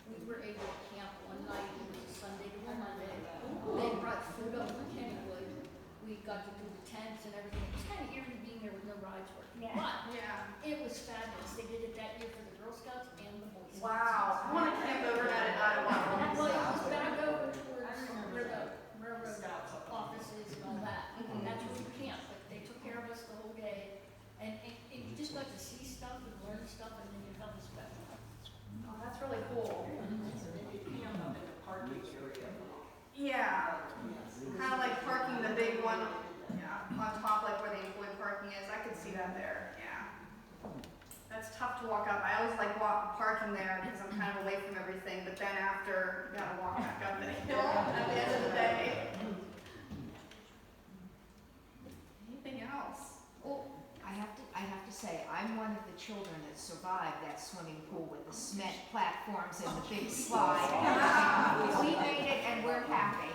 we were able to camp one night, it was a Sunday to a Monday. They brought food up from Kennywood. We got to do the tents and everything. It was kind of eerie being there with no rides working. Yeah. But Yeah. it was fabulous. They did it that year for the Girl Scouts and the Boy Scouts. Wow. I want to camp overnight at Idlewild. Well, it was back over towards where the railroad offices and all that. Mhm. That's where we camped. But they took care of us the whole day. And you just got to see stuff and learn stuff, and then you felt special. Oh, that's really cool. They did camp up in the parking area. Yeah. Kind of like parking the big one, yeah, on top, like where the employee parking is. I could see that there. Yeah. That's tough to walk up. I always like parking there because I'm kind of away from everything. But then after, you gotta walk back up the hill. I'm one of the children that survived that swimming pool with the cement platforms and the big slide. We made it and we're happy.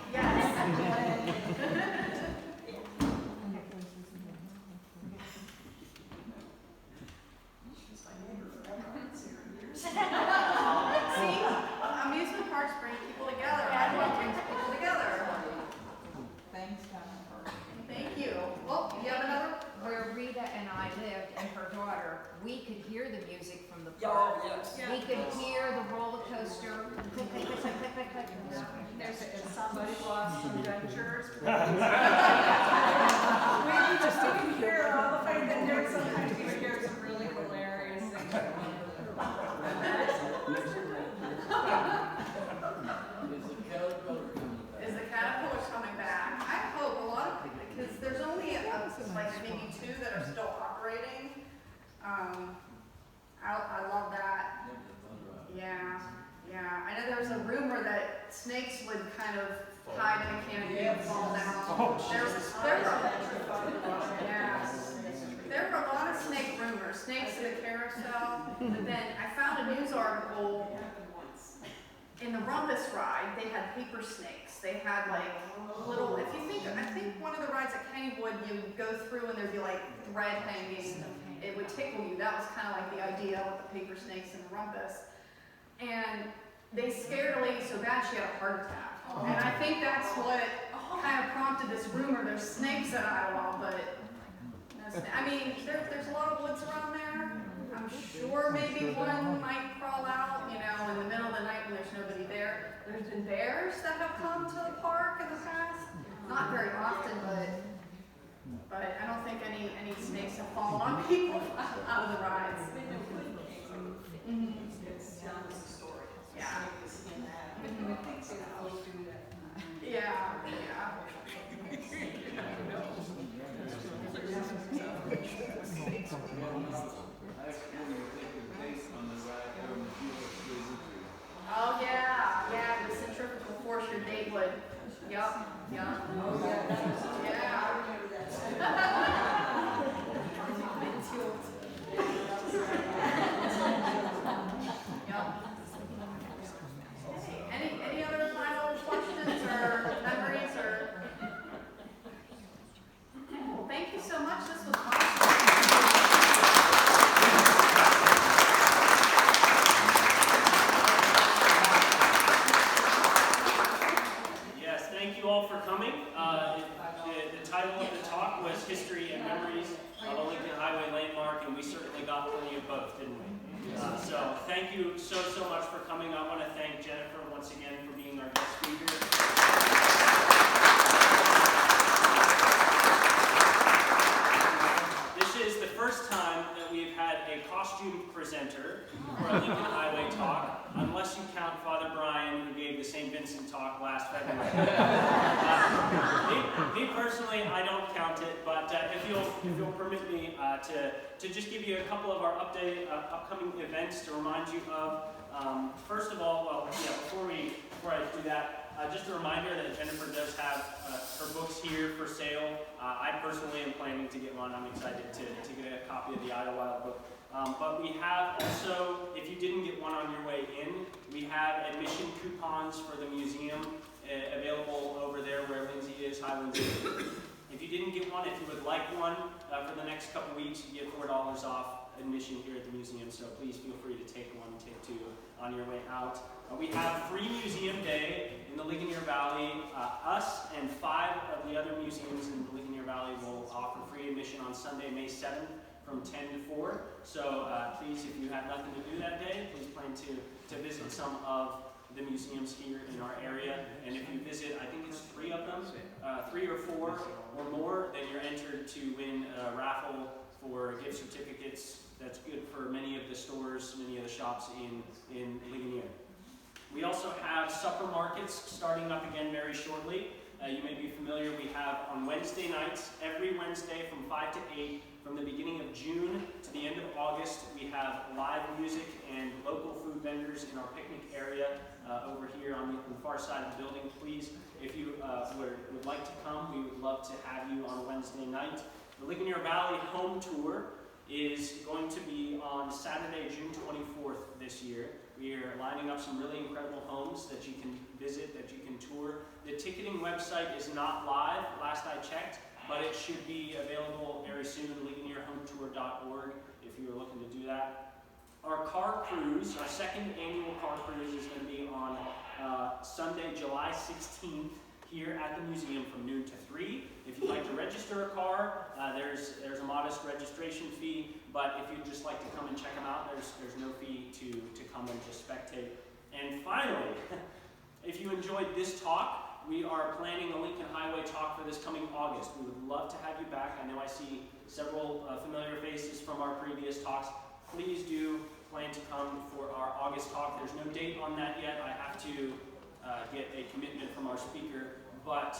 See, amusement parks bring people together. Idlewild brings people together. Thanks, Jennifer. Thank you. Well, you have another? Where Rita and I lived and her daughter, we could hear the music from the park. We could hear the roller coaster. Click, click, click, click, click, click, click. There's somebody lost adventures. We just didn't hear all the fact that there sometimes you would hear some really hilarious things. Is the caterpillar coming back? I hope a lot of people, because there's only like maybe 2 that are still operating. I love that. Yeah. I know there was a rumor that snakes would kind of hide in a canopy and fall down. There were a lot of snake rumors, snakes in the carousel. But then I found a news article. In the rumpus ride, they had paper snakes. They had like little, I think one of the rides at Kennywood, you would go through and there'd be like thread hanging. It would tickle you. That was kind of like the idea with the paper snakes in the rumpus. And they scared a lady so bad she had a heart attack. And I think that's what kind of prompted this rumor. There's snakes at Idlewild, but no I mean, there's a lot of woods around there. I'm sure maybe one might crawl out, in the middle of the night when there's nobody there. There's been bears that have come to the park in the past. Not very often, but I don't think any snakes have fallen on people out of the rides. It's down to the story. Yeah. Oh yeah, the centrifugal force your date would. Yup. Yeah. Any other final questions or memories or? Well, thank you so much. This was awesome. Thank you all for coming. The title of the talk was History and Memories of a Lincoln Highway Landmark, and we certainly got plenty of both, didn't we? So thank you so much for coming. I want to thank Jennifer once again for being our guest speaker. This is the first time that we've had a costume presenter for a Lincoln Highway talk, unless you count Father Brian, who gave the St. Vincent talk last February. Me personally, I don't count it, but if you'll permit me to just give you a couple of our upcoming events to remind you of. First of all, before I do that, just a reminder that Jennifer does have her books here for sale. I personally am planning to get one. I'm excited to get a copy of the Idlewild book. But we have also, if you didn't get one on your way in, we have admission coupons for the museum available over there where Lindsay is, hi Lindsay. If you didn't get one, if you would like one for the next couple weeks, you get $4 off admission here at the museum, so please feel free to take one, take 2 on your way out. We have free museum day in the Ligonier Valley. Us and 5 of the other museums in the Ligonier Valley will offer free admission on Sunday, May 7th from 10 to 4. So please, if you have nothing to do that day, please plan to visit some of the museums here in our area. And if you visit, I think it's 3 of them, 3 or 4 or more, then you're entered to win a raffle for gift certificates. That's good for many of the stores, many of the shops in Ligonier. We also have supper markets starting up again very shortly. You may be familiar, we have on Wednesday nights, every Wednesday from 5 to 8, from the beginning of June to the end of August, we have live music and local food vendors in our picnic area over here on the far side of the building. Please, if you would like to come, we would love to have you on Wednesday night. The Ligonier Valley Home Tour is going to be on Saturday, June 24th this year. We are lining up some really incredible homes that you can visit, that you can tour. The ticketing website is not live, last I checked, but it should be available very soon, LigonierHomeTour.org, if you are looking to do that. Our car cruise, our second annual car cruise, is going to be on Sunday, July 16th, here at the museum from noon to 3. If you'd like to register a car, there's a modest registration fee, but if you'd just like to come and check them out, there's no fee to come and just spectate. And finally, if you enjoyed this talk, we are planning a Lincoln Highway talk for this coming August. We would love to have you back. I know I see several familiar faces from our previous talks. Please do plan to come for our August talk. There's no date on that yet. I have to get a commitment from our speaker, but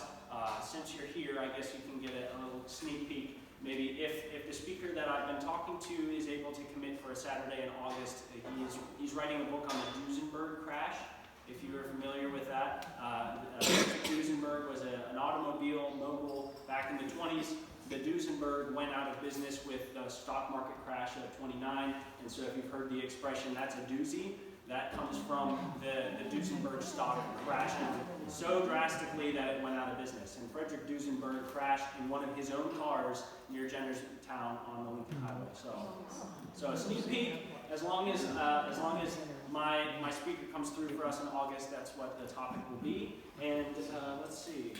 since you're here, I guess you can get a little sneak peek. Maybe if the speaker that I've been talking to is able to commit for a Saturday in August, he's writing a book on the Duesenberg crash. If you are familiar with that, Duesenberg was an automobile mogul back in the 20s. The Duesenberg went out of business with the stock market crash of '29, and so if you've heard the expression, that's a doozy, that comes from the Duesenberg stock crashing so drastically that it went out of business. And Frederick Duesenberg crashed in one of his own cars near Jennerstown on the Lincoln Highway. So a sneak peek. As long as my speaker comes through for us in August, that's what the topic will be. And let's see.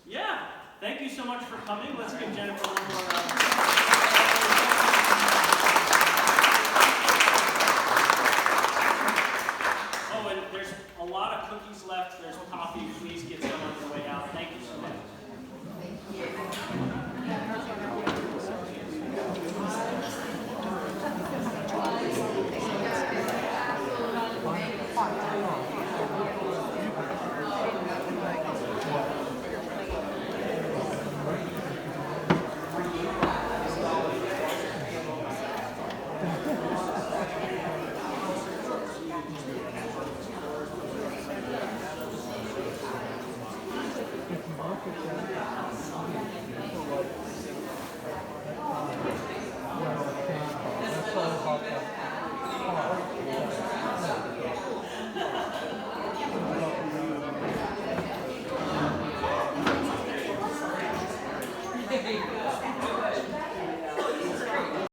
Yeah, thank you so much for coming. Let's give Jennifer a little more. Oh, and there's a lot of cookies left. There's coffee. Please get some on your way out. Thank you so much.